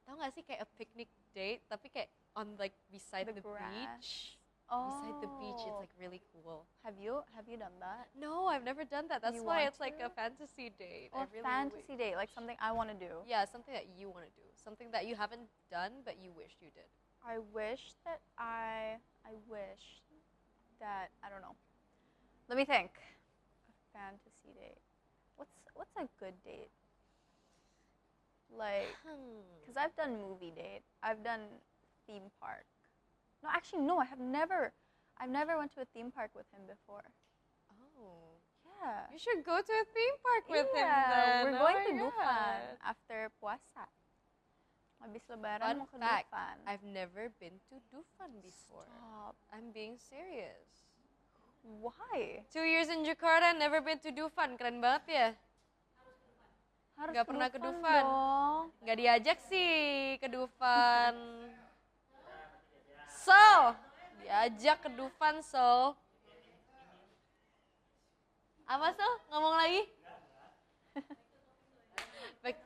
tau nggak sih kayak a picnic date tapi kayak on like beside the grass. beach. Oh. Beside the beach, it's like really cool. Have you done that? No, I've never done that. That's You why want it's like to? a fantasy date. Or I really fantasy date, like something I want to do. Yeah, something that you want to do, something that you haven't done but you wish you did. I wish that I don't know. Let me think. A fantasy date. What's a good date? Like, because I've done movie date. I've done theme park. No, actually, no. I've never went to a theme park with him before. Oh, Yeah. you should go to a theme park with him Yeah, then. we're Oh going my to Dufan God. after puasa. Habis lebaran Fun mau ke fact, Dufan. I've never been to Dufan before. Stop. I'm being serious. Why? 2 years in Jakarta, never been to Dufan. Keren banget ya. Harus Nggak pernah ke Dufan Dufan. dong. Nggak diajak sih ke Dufan. So, diajak ke Dufan, so. Apa, so? Ngomong lagi? Baik.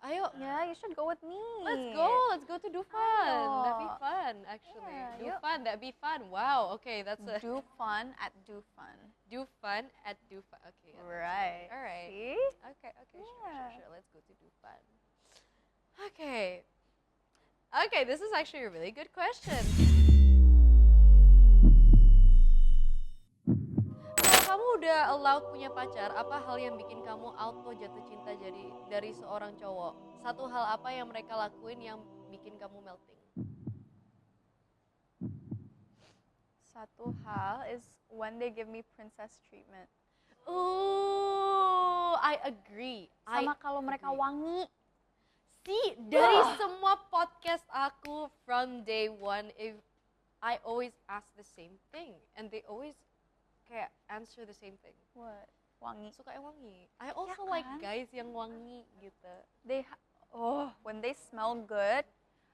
Ayo, Yeah, you should go with me. let's go to Dufan. That'd be Ayo. fun, actually. Yeah, yuk. Dufan, that'd be fun. Wow, okay, that's a Dufan at Dufan. Dufan at Dufan. Okay. Right. All right. See? Okay, Yeah. sure. Let's go to Dufan. Okay. Okay, this is actually a really good question. Kalau kamu udah allowed punya pacar, apa hal yang bikin kamu auto jatuh cinta jadi dari seorang cowok? Satu hal apa yang mereka lakuin yang bikin kamu melting? Satu hal is when they give me princess treatment. Ooh, I agree. Sama kalau mereka wangi. See, dari semua podcast aku from day one, if I always ask the same thing, and they always kayak answer the same thing. What? Wangi. Suka yang wangi. I also kan? like guys yang wangi gitu. When they smell good,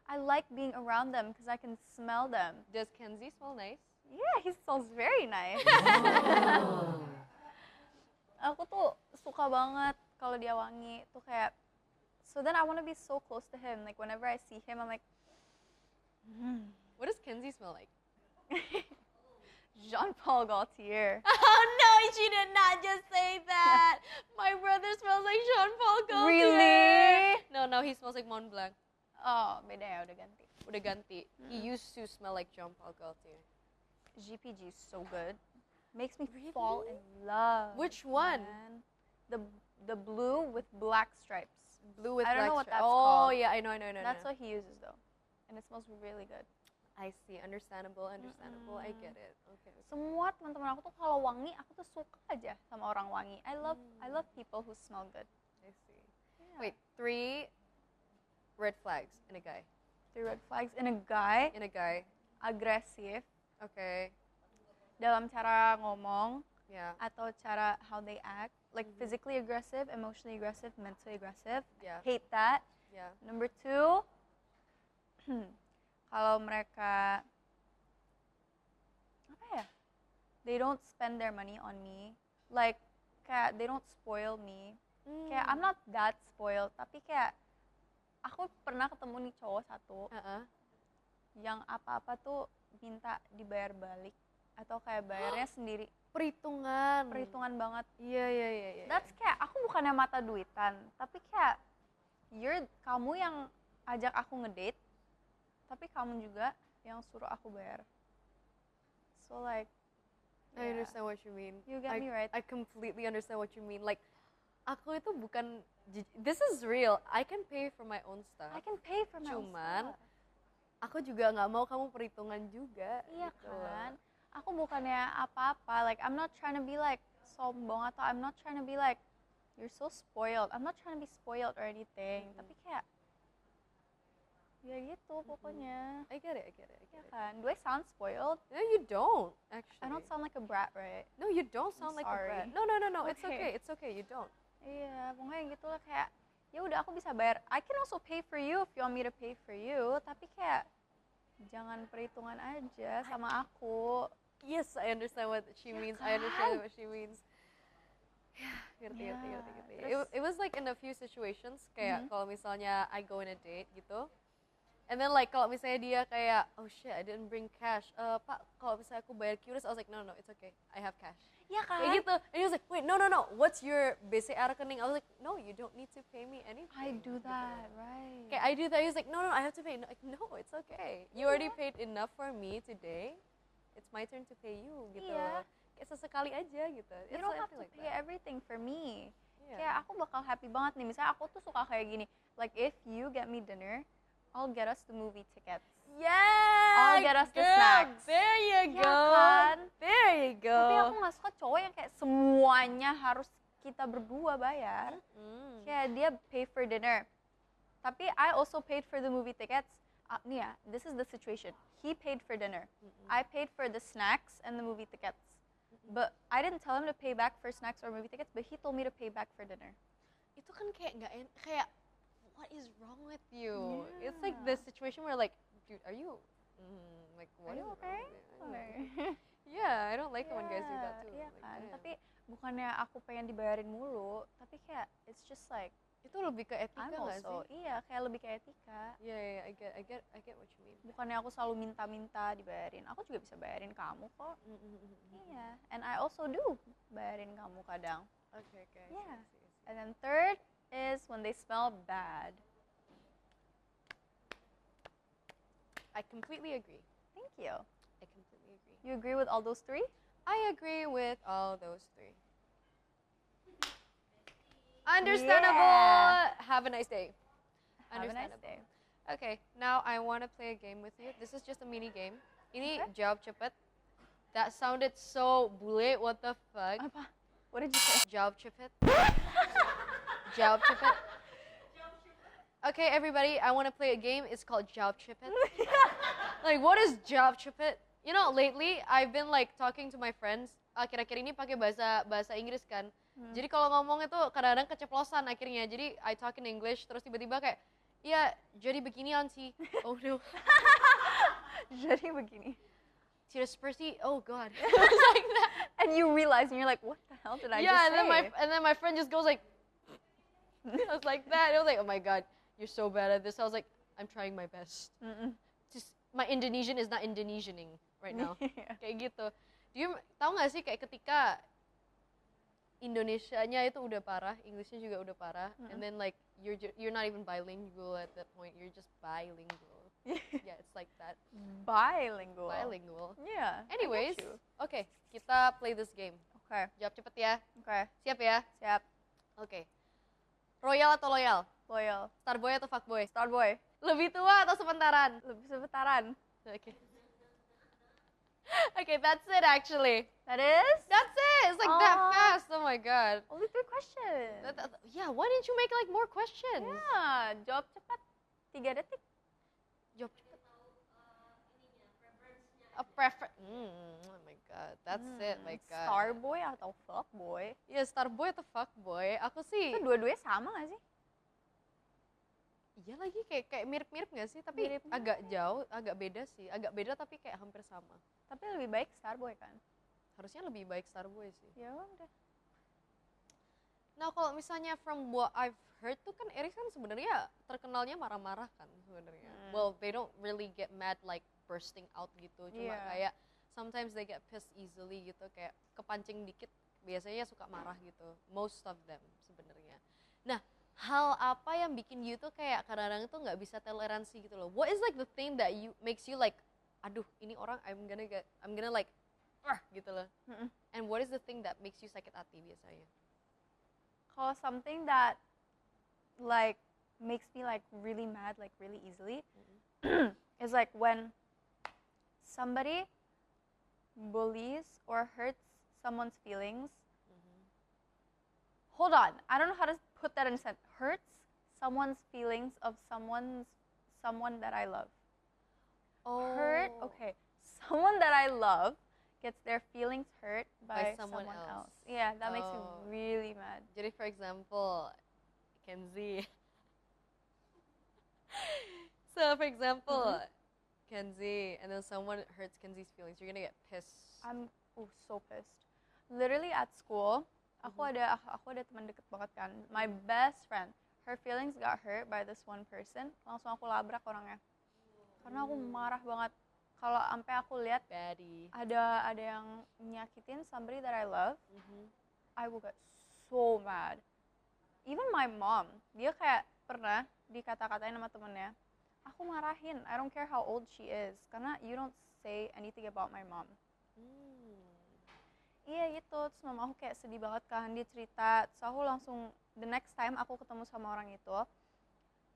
I like being around them because I can smell them. Does Kenzie smell nice? Yeah, he smells very nice. Aku tuh suka banget kalau dia wangi. Tuh kayak, so then I want to be so close to him. Like whenever I see him, I'm like, What does Kenzie smell like? Jean-Paul Gaultier. Oh no, she did not just say that. My brother smells like Jean-Paul Gaultier. Really? No, he smells like Mont Blanc. Oh, beda ya, udah ganti. Udah ganti. He used to smell like Jean-Paul Gaultier. GPG is so good. Makes me Really? fall in love. Which one? Man. The blue with black stripes. Blue with I don't know black what that's oh, called. yeah, I know. That's what he uses though. And it smells really good. I see. Understandable. I get it. Okay. Semua teman-teman aku tuh kalau wangi, aku tuh suka aja sama orang wangi. I love people who smell good. I see. Yeah. Wait, 3 red flags in a guy. 3 red flags in a guy. In a guy. Agresif Okay. dalam cara ngomong Yeah. atau cara how they act. Like physically aggressive, emotionally aggressive, mentally aggressive. Yeah. Hate that. Yeah. Number 2, kalau mereka apa ya? They don't spend their money on me. Like kayak they don't spoil me. Kayak I'm not that spoiled, tapi kayak aku pernah ketemu nih cowok satu yang apa-apa tuh minta dibayar balik atau kayak bayarnya sendiri. Perhitungan. Perhitungan banget. Iya. That's kayak aku bukannya mata duitan, tapi kayak kamu yang ajak aku ngedate, tapi kamu juga yang suruh aku bayar. So like I Yeah. understand what you mean. You get I, me, right? I completely understand what you mean. Like, aku itu bukan, this is real. I can pay for my own stuff. I can pay for my own Cuman, stuff. aku juga nggak mau kamu perhitungan juga. Iya gitu loh. kan? Aku bukannya apa-apa. Like, I'm not trying to be like sombong atau I'm not trying to be like you're so spoiled. I'm not trying to be spoiled or anything. Tapi kayak ya gitu pokoknya. I get it, I get it, I Ya get it. kan? Do I sound spoiled? No, you don't, actually. I don't sound like a brat, right? No, you don't sound like a sorry. brat. No, it's Okay. okay, you don't. Iya, pokoknya gitu lah kayak ya udah aku bisa bayar. I can also pay for you if you want me to pay for you, tapi kayak jangan perhitungan aja sama aku. Yes, I understand what she Ya means. I understand kan? what she means. Ngerti. Ya, It was like in a few situations, kayak Mhm. kalau misalnya I go on a date gitu, and then like kalau misalnya dia kayak, oh shit, I didn't bring cash. Pak, kalau misalnya aku bayar QRIS, I was like, no, it's okay, I have cash. Ya kan? Kayak gitu. And he was like, wait, no, what's your BCA rekening? I was like, no, you don't need to pay me anything. I do gitu. that, right? Kayak I do that. He was like, no, I have to pay. Like, no, it's okay. You already paid enough for me today. It's my turn to pay you, gitu. Iya. Kayak sesekali aja, gitu. You It's don't like- have I to feel like pay that. everything for me. Yeah. Kayak aku bakal happy banget nih. Misalnya aku tuh suka kayak gini. Like if you get me dinner, I'll get us the movie tickets. Yeah, I'll get us the girl, snacks. There you Ya go. kan? There you go. Tapi aku nggak suka cowok yang kayak semuanya harus kita berdua bayar. Mm. Kayak dia pay for dinner. Tapi I also paid for the movie tickets. Nih ya, this is the situation. He paid for dinner. I paid for the snacks and the movie tickets. But I didn't tell him to pay back for snacks or movie tickets, but he told me to pay back for dinner. Itu kan kayak nggak kayak what is wrong with you? It's like Yeah. the situation where like, dude, are you like what Are is you wrong okay? with you? Yeah, I don't like it when guys do that too. Iya Like, kan, damn. tapi bukannya aku pengen dibayarin mulu, tapi kayak it's just like itu lebih ke etika I'm nggak also, sih? iya kayak lebih kayak etika. Yeah, I get what you mean. Bukannya aku selalu minta-minta dibayarin, aku juga bisa bayarin kamu kok. Iya, and I also do bayarin kamu kadang. Okay. Yeah. And then third is when they smell bad. I completely agree. Thank you. I completely agree. You agree with all those three? I agree with all those three. Understandable. Yeah. Have a nice day. Have a nice Understandable. day. Okay, now I want to play a game with you. This is just a mini game. Ini Okay. jawab cepet. That sounded so bule. What the fuck? Apa? What did you say? Jawab cepet. Jawab cepet. Okay, everybody, I want to play a game. It's called Jawab cepet. Like, what is Jawab cepet? You know, lately I've been like talking to my friends. Akhir-akhir ini pakai bahasa Inggris kan. Jadi kalau ngomong itu kadang-kadang keceplosan akhirnya. Jadi I talk in English terus tiba-tiba kayak, iya jadi begini auntie. Oh no. Jadi begini. Tidak seperti, oh god. It's like that. And you realize and you're like, what the hell did I Yeah, just and then say? my my friend just goes like, I was like that. I was like, oh my god, you're so bad at this. I was like, I'm trying my best. Mm-mm. Just my Indonesian is not Indonesianing right now. Yeah. Kayak gitu. Tahu nggak sih kayak ketika Indonesianya itu udah parah, Inggrisnya juga udah parah, and then like you're not even bilingual at that point. You're just bilingual. Yeah, it's like that. Bilingual. Bilingual. Yeah. I get Anyways, you. oke, kita play this game. Okay. Jawab cepet ya. Okay. Siap ya? Siap. Oke. Royal atau loyal? Loyal. Starboy atau fuckboy? Starboy. Lebih tua atau sepentaran? Lebih sebetaran. Oke. Okay, that's it actually. That is? That's it. It's like that Aw. fast. Oh my god. Only 3 questions. Yeah, why didn't you make like more questions? Yeah. Jawab cepat. 3 detik. Jawab cepet. A preference. Oh my god, that's it. My god. Starboy atau fuckboy? Ya, starboy atau fuckboy? Aku sih. Itu dua-duanya sama gak sih? Iya lagi kayak mirip-mirip nggak sih? Tapi Mirip. agak jauh, agak beda sih. Agak beda tapi kayak hampir sama. Tapi lebih baik Starboy kan? Harusnya lebih baik starboy sih. Ya udah. Nah kalau misalnya from what I've heard tuh kan Eris kan sebenarnya terkenalnya marah-marah kan sebenarnya. Well, they don't really get mad like bursting out gitu. Cuma Iya. kayak sometimes they get pissed easily gitu. Kayak kepancing dikit biasanya suka marah gitu. Most of them sebenarnya. Nah hal apa yang bikin you tuh kayak kadang-kadang tuh nggak bisa toleransi gitu loh. What is like the thing that you makes you like, aduh ini orang I'm gonna like wah gitu loh. Mm-mm. And what is the thing that makes you sakit hati biasanya? Kalau something that like makes me like really mad like really easily is like when somebody bullies or hurts someone's feelings. Hold on, I don't know how to put that in a sentence. Hurts someone's feelings of someone that I love. Hurt, okay. Someone that I love gets their feelings hurt by someone someone else. else. Yeah, that makes me Oh. really mad. Jadi for example, Kenzie. So for example, Kenzie, and then someone hurts Kenzie's feelings, you're gonna get pissed. I'm so pissed. Literally at school, aku ada teman deket banget kan. My best friend, her feelings got hurt by this one person. Langsung aku labrak orangnya. Karena aku marah banget. Kalau sampai aku lihat Baddie. ada yang nyakitin somebody that I love, I will get so mad. Even my mom, dia kayak pernah dikata-katain sama temennya. Aku marahin, I don't care how old she is, karena you don't say anything about my mom. Iya gitu, terus mama aku kayak sedih banget kan, dia cerita, terus aku langsung, the next time aku ketemu sama orang itu,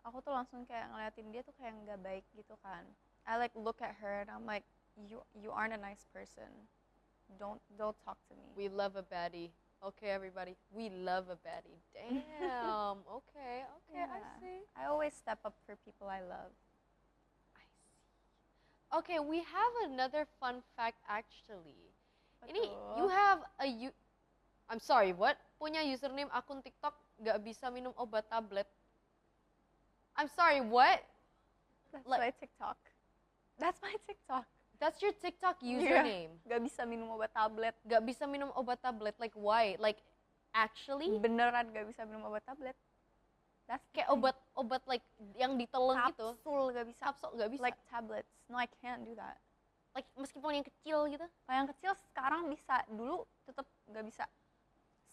aku tuh langsung kayak ngeliatin dia tuh kayak nggak baik gitu kan. I like look at her and I'm like, you aren't a nice person. Don't talk to me. We love a baddie. Okay, everybody, we love a baddie. Damn. Okay, I Yeah. see. I always step up for people I love. I see. Okay, we have another fun fact actually. Ini you have I'm sorry, what? Punya username akun TikTok nggak bisa minum obat tablet. I'm sorry, what? That's Like- my TikTok. That's my TikTok. That's your TikTok username. Gak bisa minum obat tablet. Gak bisa minum obat tablet. Like why? Like actually? Beneran gak bisa minum obat tablet. That's the Kayak thing. obat like yang ditelan gitu. Kapsul gak bisa. Kapsul nggak bisa. Like tablets. No, I can't do that. Like meskipun yang kecil gitu. Kalau yang kecil sekarang bisa, dulu tetap gak bisa.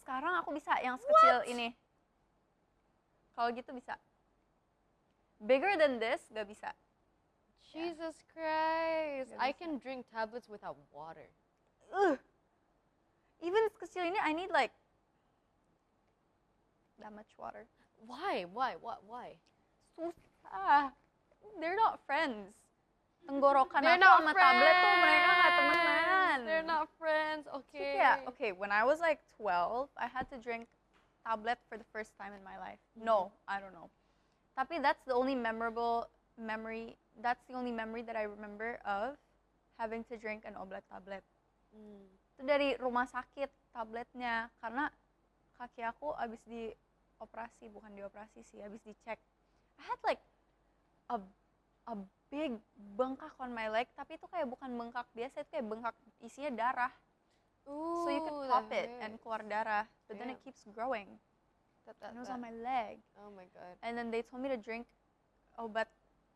Sekarang aku bisa yang sekecil ini. Kalau gitu bisa. Bigger than this gak bisa. Jesus Christ. Nggak I bisa. can drink tablets without water. Ugh. Even sekecil ini I need like that much water. Why? Why? Susah. They're not friends. Tenggorokan They're aku not sama tablet tuh mereka gak temenan. friends. They're not friends. Okay. Yeah, okay, when I was like 12, I had to drink tablet for the first time in my life. No, I don't know. Tapi that's the only memory that I remember of having to drink an obat tablet. Itu dari rumah sakit tabletnya, karena kaki aku abis dioperasi, bukan dioperasi sih, abis dicek. I had like a big bengkak on my leg, tapi itu kayak bukan bengkak biasa, itu kayak bengkak isinya darah. Ooh, So you could that pop it and hurts. keluar darah, but then it Damn. keeps growing. And it was on my leg. Oh my god. And then they told me to drink obat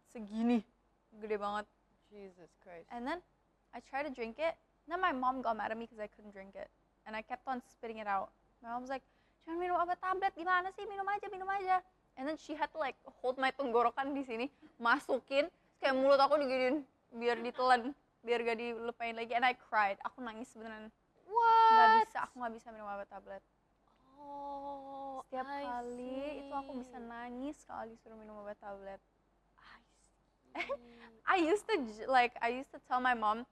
segini, gede banget. Jesus Christ. And then I tried to drink it. Then my mom got mad at me because I couldn't drink it. And I kept on spitting it out. My mom was like, jangan minum obat tablet, gimana sih? Minum aja. And then she had to like hold my tenggorokan di sini, masukin, terus kayak mulut aku diginiin, biar ditelan, biar gak dilepain lagi. And I cried. Aku nangis beneran. What? Aku gak bisa minum obat tablet. Oh, Setiap I kali itu aku see. bisa nangis kalau disuruh minum obat tablet. I see. I used to tell my mom,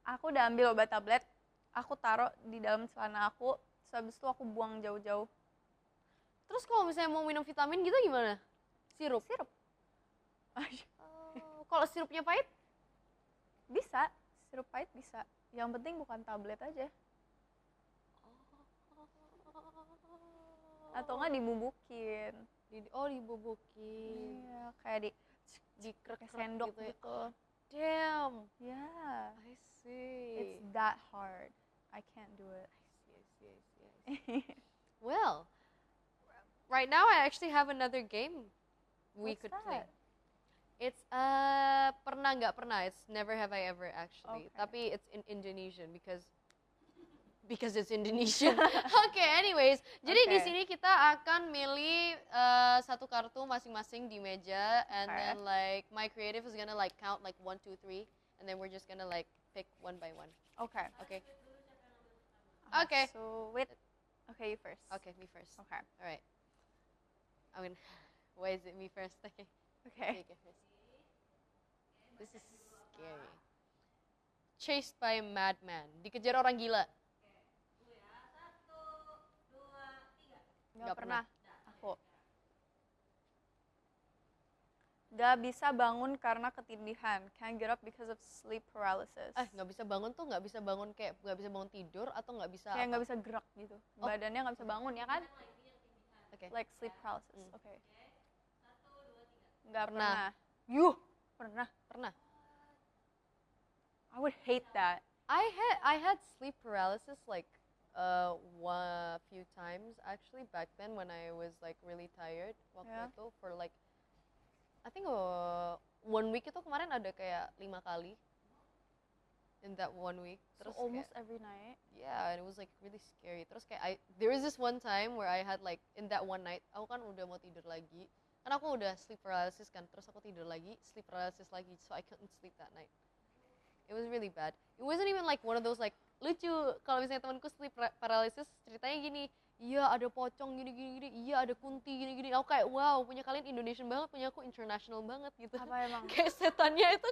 aku udah ambil obat tablet, aku taruh di dalam celana aku, terus habis itu aku buang jauh-jauh. Terus kalau misalnya mau minum vitamin gitu gimana? Sirup? Sirup. Oh, kalau sirupnya pahit? Bisa, sirup pahit bisa. Yang penting bukan tablet aja. Atau nggak dibubukin. Dibubukin. Iya, kayak di Dikrek-krek sendok gitu ya. gitu. Damn. Yeah, I see. it's that hard. I can't do it. I see. Well, right now I actually have another game we What's could play. that? It's pernah nggak pernah. It's never have I ever actually. Okay. Tapi it's in Indonesian because it's Indonesian. Okay, anyways. Jadi di Okay. sini kita akan milih satu kartu masing-masing di meja, and Okay. then like my creative is gonna like count like 1, 2, 3, and then we're just gonna like pick one by one. Okay. Okay. Okay. So wait. Okay, you first. Okay, me first. Okay. All right. I mean, why is it me first? Okay. Okay. Take it first. This is scary. Chased by a madman. Dikejar orang gila. Nggak Nggak pernah. Aku. Gak bisa bangun karena ketindihan. Can't get up because of sleep paralysis. Nggak bisa bangun tuh nggak bisa bangun kayak nggak bisa bangun tidur atau nggak bisa Kayak apa? nggak bisa gerak gitu. Oh. Badannya nggak bisa bangun ya kan? Oke. Like sleep paralysis. Hmm. Oke. Nggak Pernah. pernah. Yuh, pernah. Pernah. I would hate that. I had sleep paralysis like one few times actually back then when I was like really tired waktu Yeah. itu for like I think 1 week itu kemarin ada kayak 5 kali in that 1 week. So Terus almost kayak, every night. yeah, and it was like really scary. Terus kayak there was this one time where I had like in that one night aku kan udah mau tidur lagi. Kan aku udah sleep paralysis kan, terus aku tidur lagi, sleep paralysis lagi, so I couldn't sleep that night. It was really bad. It wasn't even like one of those like lucu kalau misalnya temanku sleep paralysis ceritanya gini, iya ada pocong gini gini gini, iya ada kunti gini gini. Aku kayak wow, punya kalian Indonesian banget, punya aku international banget gitu. Apa emang? Kayak setannya itu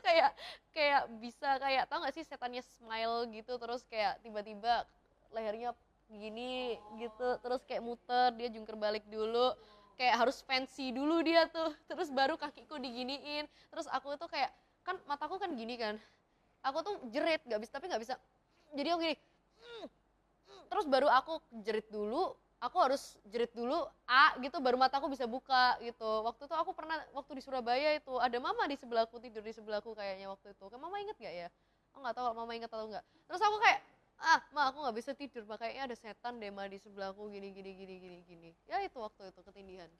kayak bisa kayak tau gak sih setannya smile gitu terus kayak tiba-tiba lehernya gini gitu terus kayak muter dia jungkir balik dulu kayak harus fancy dulu dia tuh terus baru kakiku diginiin terus aku tuh kayak kan mataku kan gini kan aku tuh jerit nggak bisa jadi aku gini terus baru aku jerit dulu aku harus jerit dulu gitu baru mataku bisa buka gitu waktu itu aku pernah waktu di Surabaya itu ada mama di sebelahku tidur di sebelahku kayaknya waktu itu kan mama inget gak ya aku nggak tahu kalau mama inget atau enggak terus aku kayak ma aku nggak bisa tidur kayaknya ada setan deh ma di sebelahku gini ya itu waktu itu ketindihan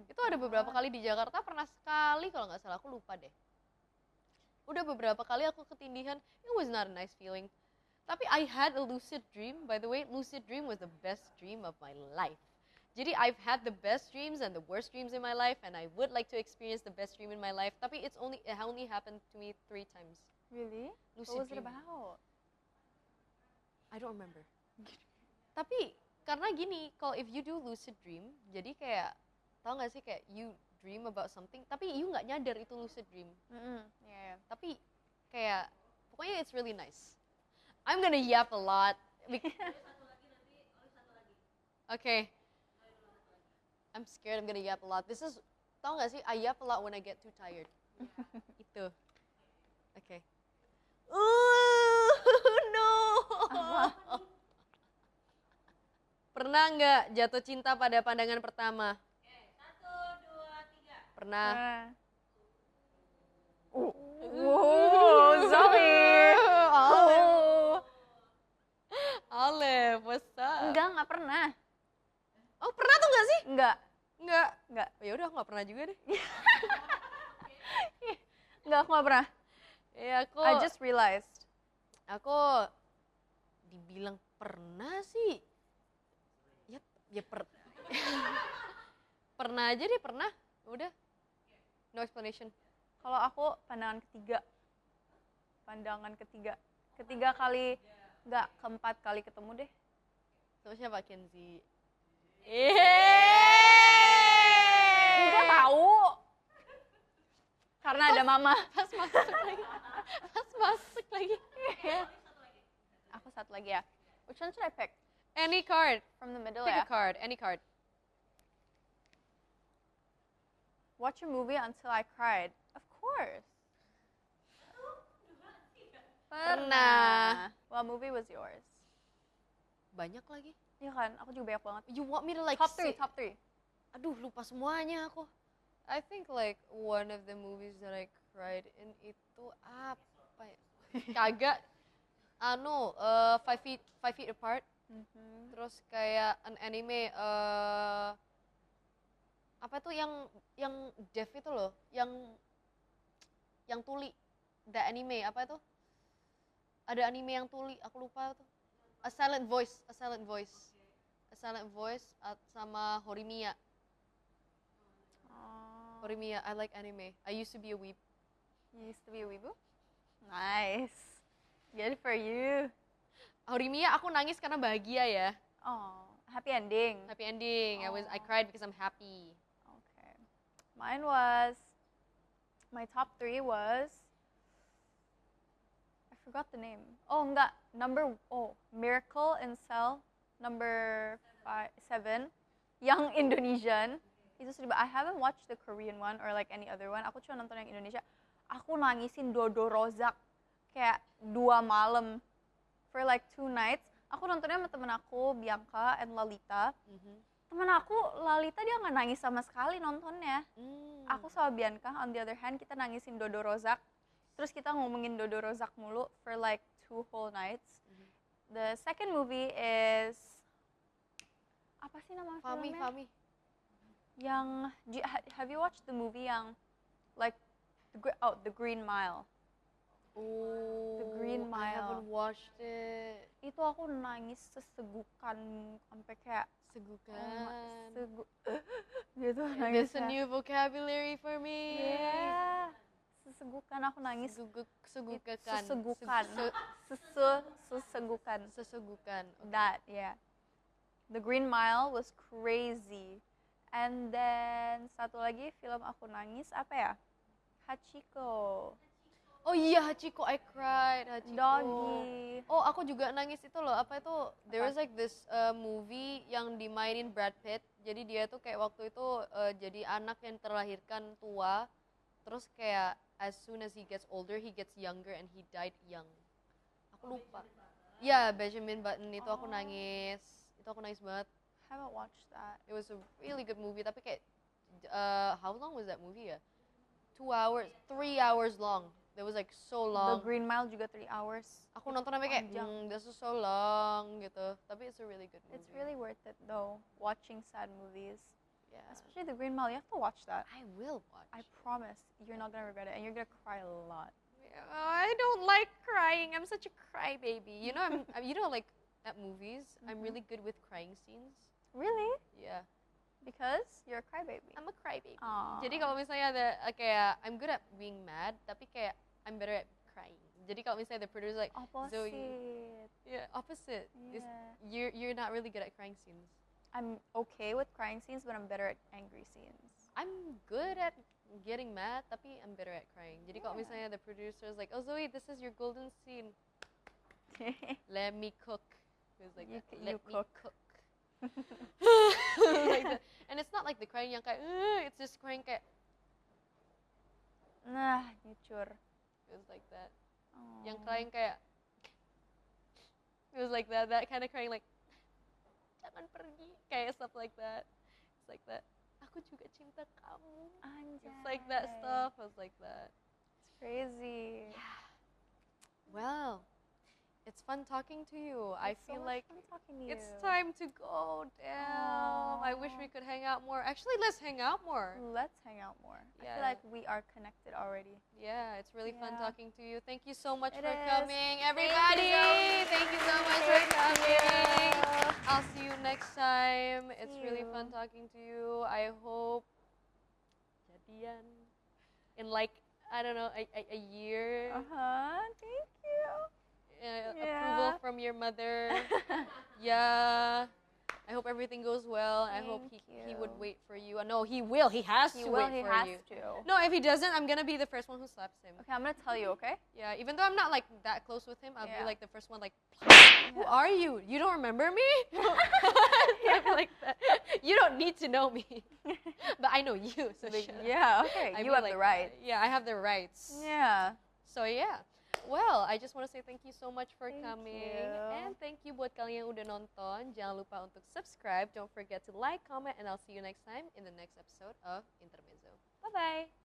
itu ada beberapa kali di Jakarta pernah sekali kalau nggak salah aku lupa deh udah beberapa kali aku ketindihan it was not a nice feeling tapi I had a lucid dream by the way lucid dream was the best dream of my life jadi I've had the best dreams and the worst dreams in my life and I would like to experience the best dream in my life tapi it only happened to me 3 times Really? lucid What was it dream about? I don't remember. Tapi karena gini, kalau if you do lucid dream, jadi kayak tau gak sih kayak you dream about something, tapi you nggak nyadar itu lucid dream. Yeah. Tapi kayak pokoknya it's really nice. I'm gonna yap a lot. Okay. I'm scared I'm gonna yap a lot. This is tau gak sih I yap a lot when I get too tired. Itu. Okay. No. Pernah nggak jatuh cinta pada pandangan pertama? 1, 2, 3. Pernah. Wow, Zoe. Alef, what's up? Enggak pernah. Oh pernah tuh nggak sih? Enggak. Nggak. Oh, ya udah nggak pernah juga deh. Enggak, aku nggak pernah. Ya I just realized. aku dibilang pernah sih. Ya pernah aja deh pernah. Udah. No explanation. Kalau aku pandangan ketiga. Ketiga kali, enggak, keempat kali ketemu deh. Sama siapa Kenzi? Enggak tahu. Karena ada mama. Pas masuk lagi. Aku satu lagi ya. Which one should I pick? Any card. From the middle Pick ya. a card. Any card. Watch a movie until I cried. Of course. Pernah. What movie was yours? Banyak lagi. Iya kan, aku juga banyak banget. You want me to like Top say- 3. Aduh, lupa semuanya aku. I think like one of the movies that I cried in itu apa ya? Kagak. Five Feet Apart. Terus kayak an anime apa tuh yang deaf itu loh, yang tuli. The anime apa itu? Ada anime yang tuli, aku lupa tuh. A Silent Voice sama Horimiya. Horimiya, I like anime. I used to be a weeb. You used to be a weebu? Nice. Good for you. Horimiya aku nangis karena bahagia ya. Oh, happy ending. Happy ending. I cried because I'm happy. Okay. Mine was, my top 3 was, I forgot the name. Oh, enggak. Miracle in Cell, number 7. Yang Indonesian. Itu sedih. I haven't watched the Korean one or like any other one. Aku cuma nonton yang Indonesia. Aku nangisin Dodo Rozak kayak 2 malam. For like 2 nights. Aku nontonnya sama temen aku, Bianca and Lalita. Temen aku, Lalita dia nggak nangis sama sekali nontonnya. Aku sama Bianca, on the other hand, kita nangisin Dodo Rozak. Terus kita ngomongin Dodo Rozak mulu for like 2 whole nights. The second movie is, apa sih nama filmnya? Fami. Yang, have you watched the movie yang like the Green Mile? Oh, The Green I Mile. haven't watched it. Itu aku nangis sesegukan sampai kayak Segukan. gitu That's nangisnya. a new vocabulary for me. Yeah. Sesegukan aku nangis. Sesegukan. Sesegukan. Sesegukan. Sesegukan. That, yeah. The Green Mile was crazy. And then satu lagi film aku nangis apa ya? Hachiko. Oh iya, Hachiko, I cried. Hachiko. Doggy. Oh, aku juga nangis itu loh. Apa itu? There was like this movie yang dimainin Brad Pitt. Jadi dia tuh kayak waktu itu jadi anak yang terlahirkan tua. Terus kayak as soon as he gets older, he gets younger and he died young. Aku lupa. Ya, Benjamin Button itu aku nangis. Itu aku nangis banget. Haven't watched that. It was a really good movie. Tapi kayak, how long was that movie ya? 2 hours, 3 hours long. That was like so long. The Green Mile juga 3 hours. Aku nonton sampai kayak, panjang. this is so long gitu. Tapi it's a really good movie. It's really worth it though, watching sad movies. Yeah. Especially The Green Mile, you have to watch that. I will watch. I promise, you're not gonna regret it, and you're gonna cry a lot. Yeah, I don't like crying. I'm such a crybaby. You know, like at movies, I'm really good with crying scenes. Really? Yeah, Because you're a crybaby. I'm a crybaby. Aww. Jadi kalau misalnya ada kayak I'm good at being mad, tapi kayak I'm better at crying. Jadi kalau misalnya the producer like opposite. yeah, opposite. Yeah. You're not really good at crying scenes. I'm okay with crying scenes, but I'm better at angry scenes. I'm good at getting mad, tapi I'm better at crying. Jadi kalau Yeah. misalnya the producer is like, oh Zoe, this is your golden scene. Let me cook. It was like You that. c- Let you me cook. cook. Like that. And it's not like the crying yang kayak, it's just crying kayak, Nah, nyucur. it was like that. Oh. Yang crying kayak, it was like that kind of crying like, jangan pergi, kayak stuff like that. It's like that. Aku juga cinta kamu. Anjay. It's like that stuff. I was like that. It's crazy. Well, it's fun talking to you. I It's so feel much like fun talking to you. it's time to go. Damn. I wish we could hang out more. Actually, let's hang out more. Let's hang out more. I Yeah. feel like we are connected already. Yeah, it's really fun Yeah. talking to you. Thank you so much It for is. coming, Thank you, everybody. Zoe. Thank you so much for Thank coming. you. I'll see you next time. It's See really you. fun talking to you. I hope jadian in like I don't know a year. Thank you. Approval Yeah. from your mother. Yeah. I hope everything goes well. I hope Thank he would you. wait for you. No, he will. He has He to will. wait He for has you. to. No, if he doesn't, I'm gonna be the first one who slaps him. Okay, I'm gonna tell you. Okay. Yeah, even though I'm not like that close with him, I'll be Yeah. like the first one like, who are you? You don't remember me? I'll be like that. You don't need to know me. But I know you, so Like, shut up. yeah. Okay. I'd You be have like the right. that. Yeah, I have the rights. Yeah. So yeah. Well, I just want to say thank you so much for Thank coming. you. And thank you buat kalian yang udah nonton. Jangan lupa untuk subscribe. Don't forget to like, comment, and I'll see you next time in the next episode of Intermezzo. Bye-bye.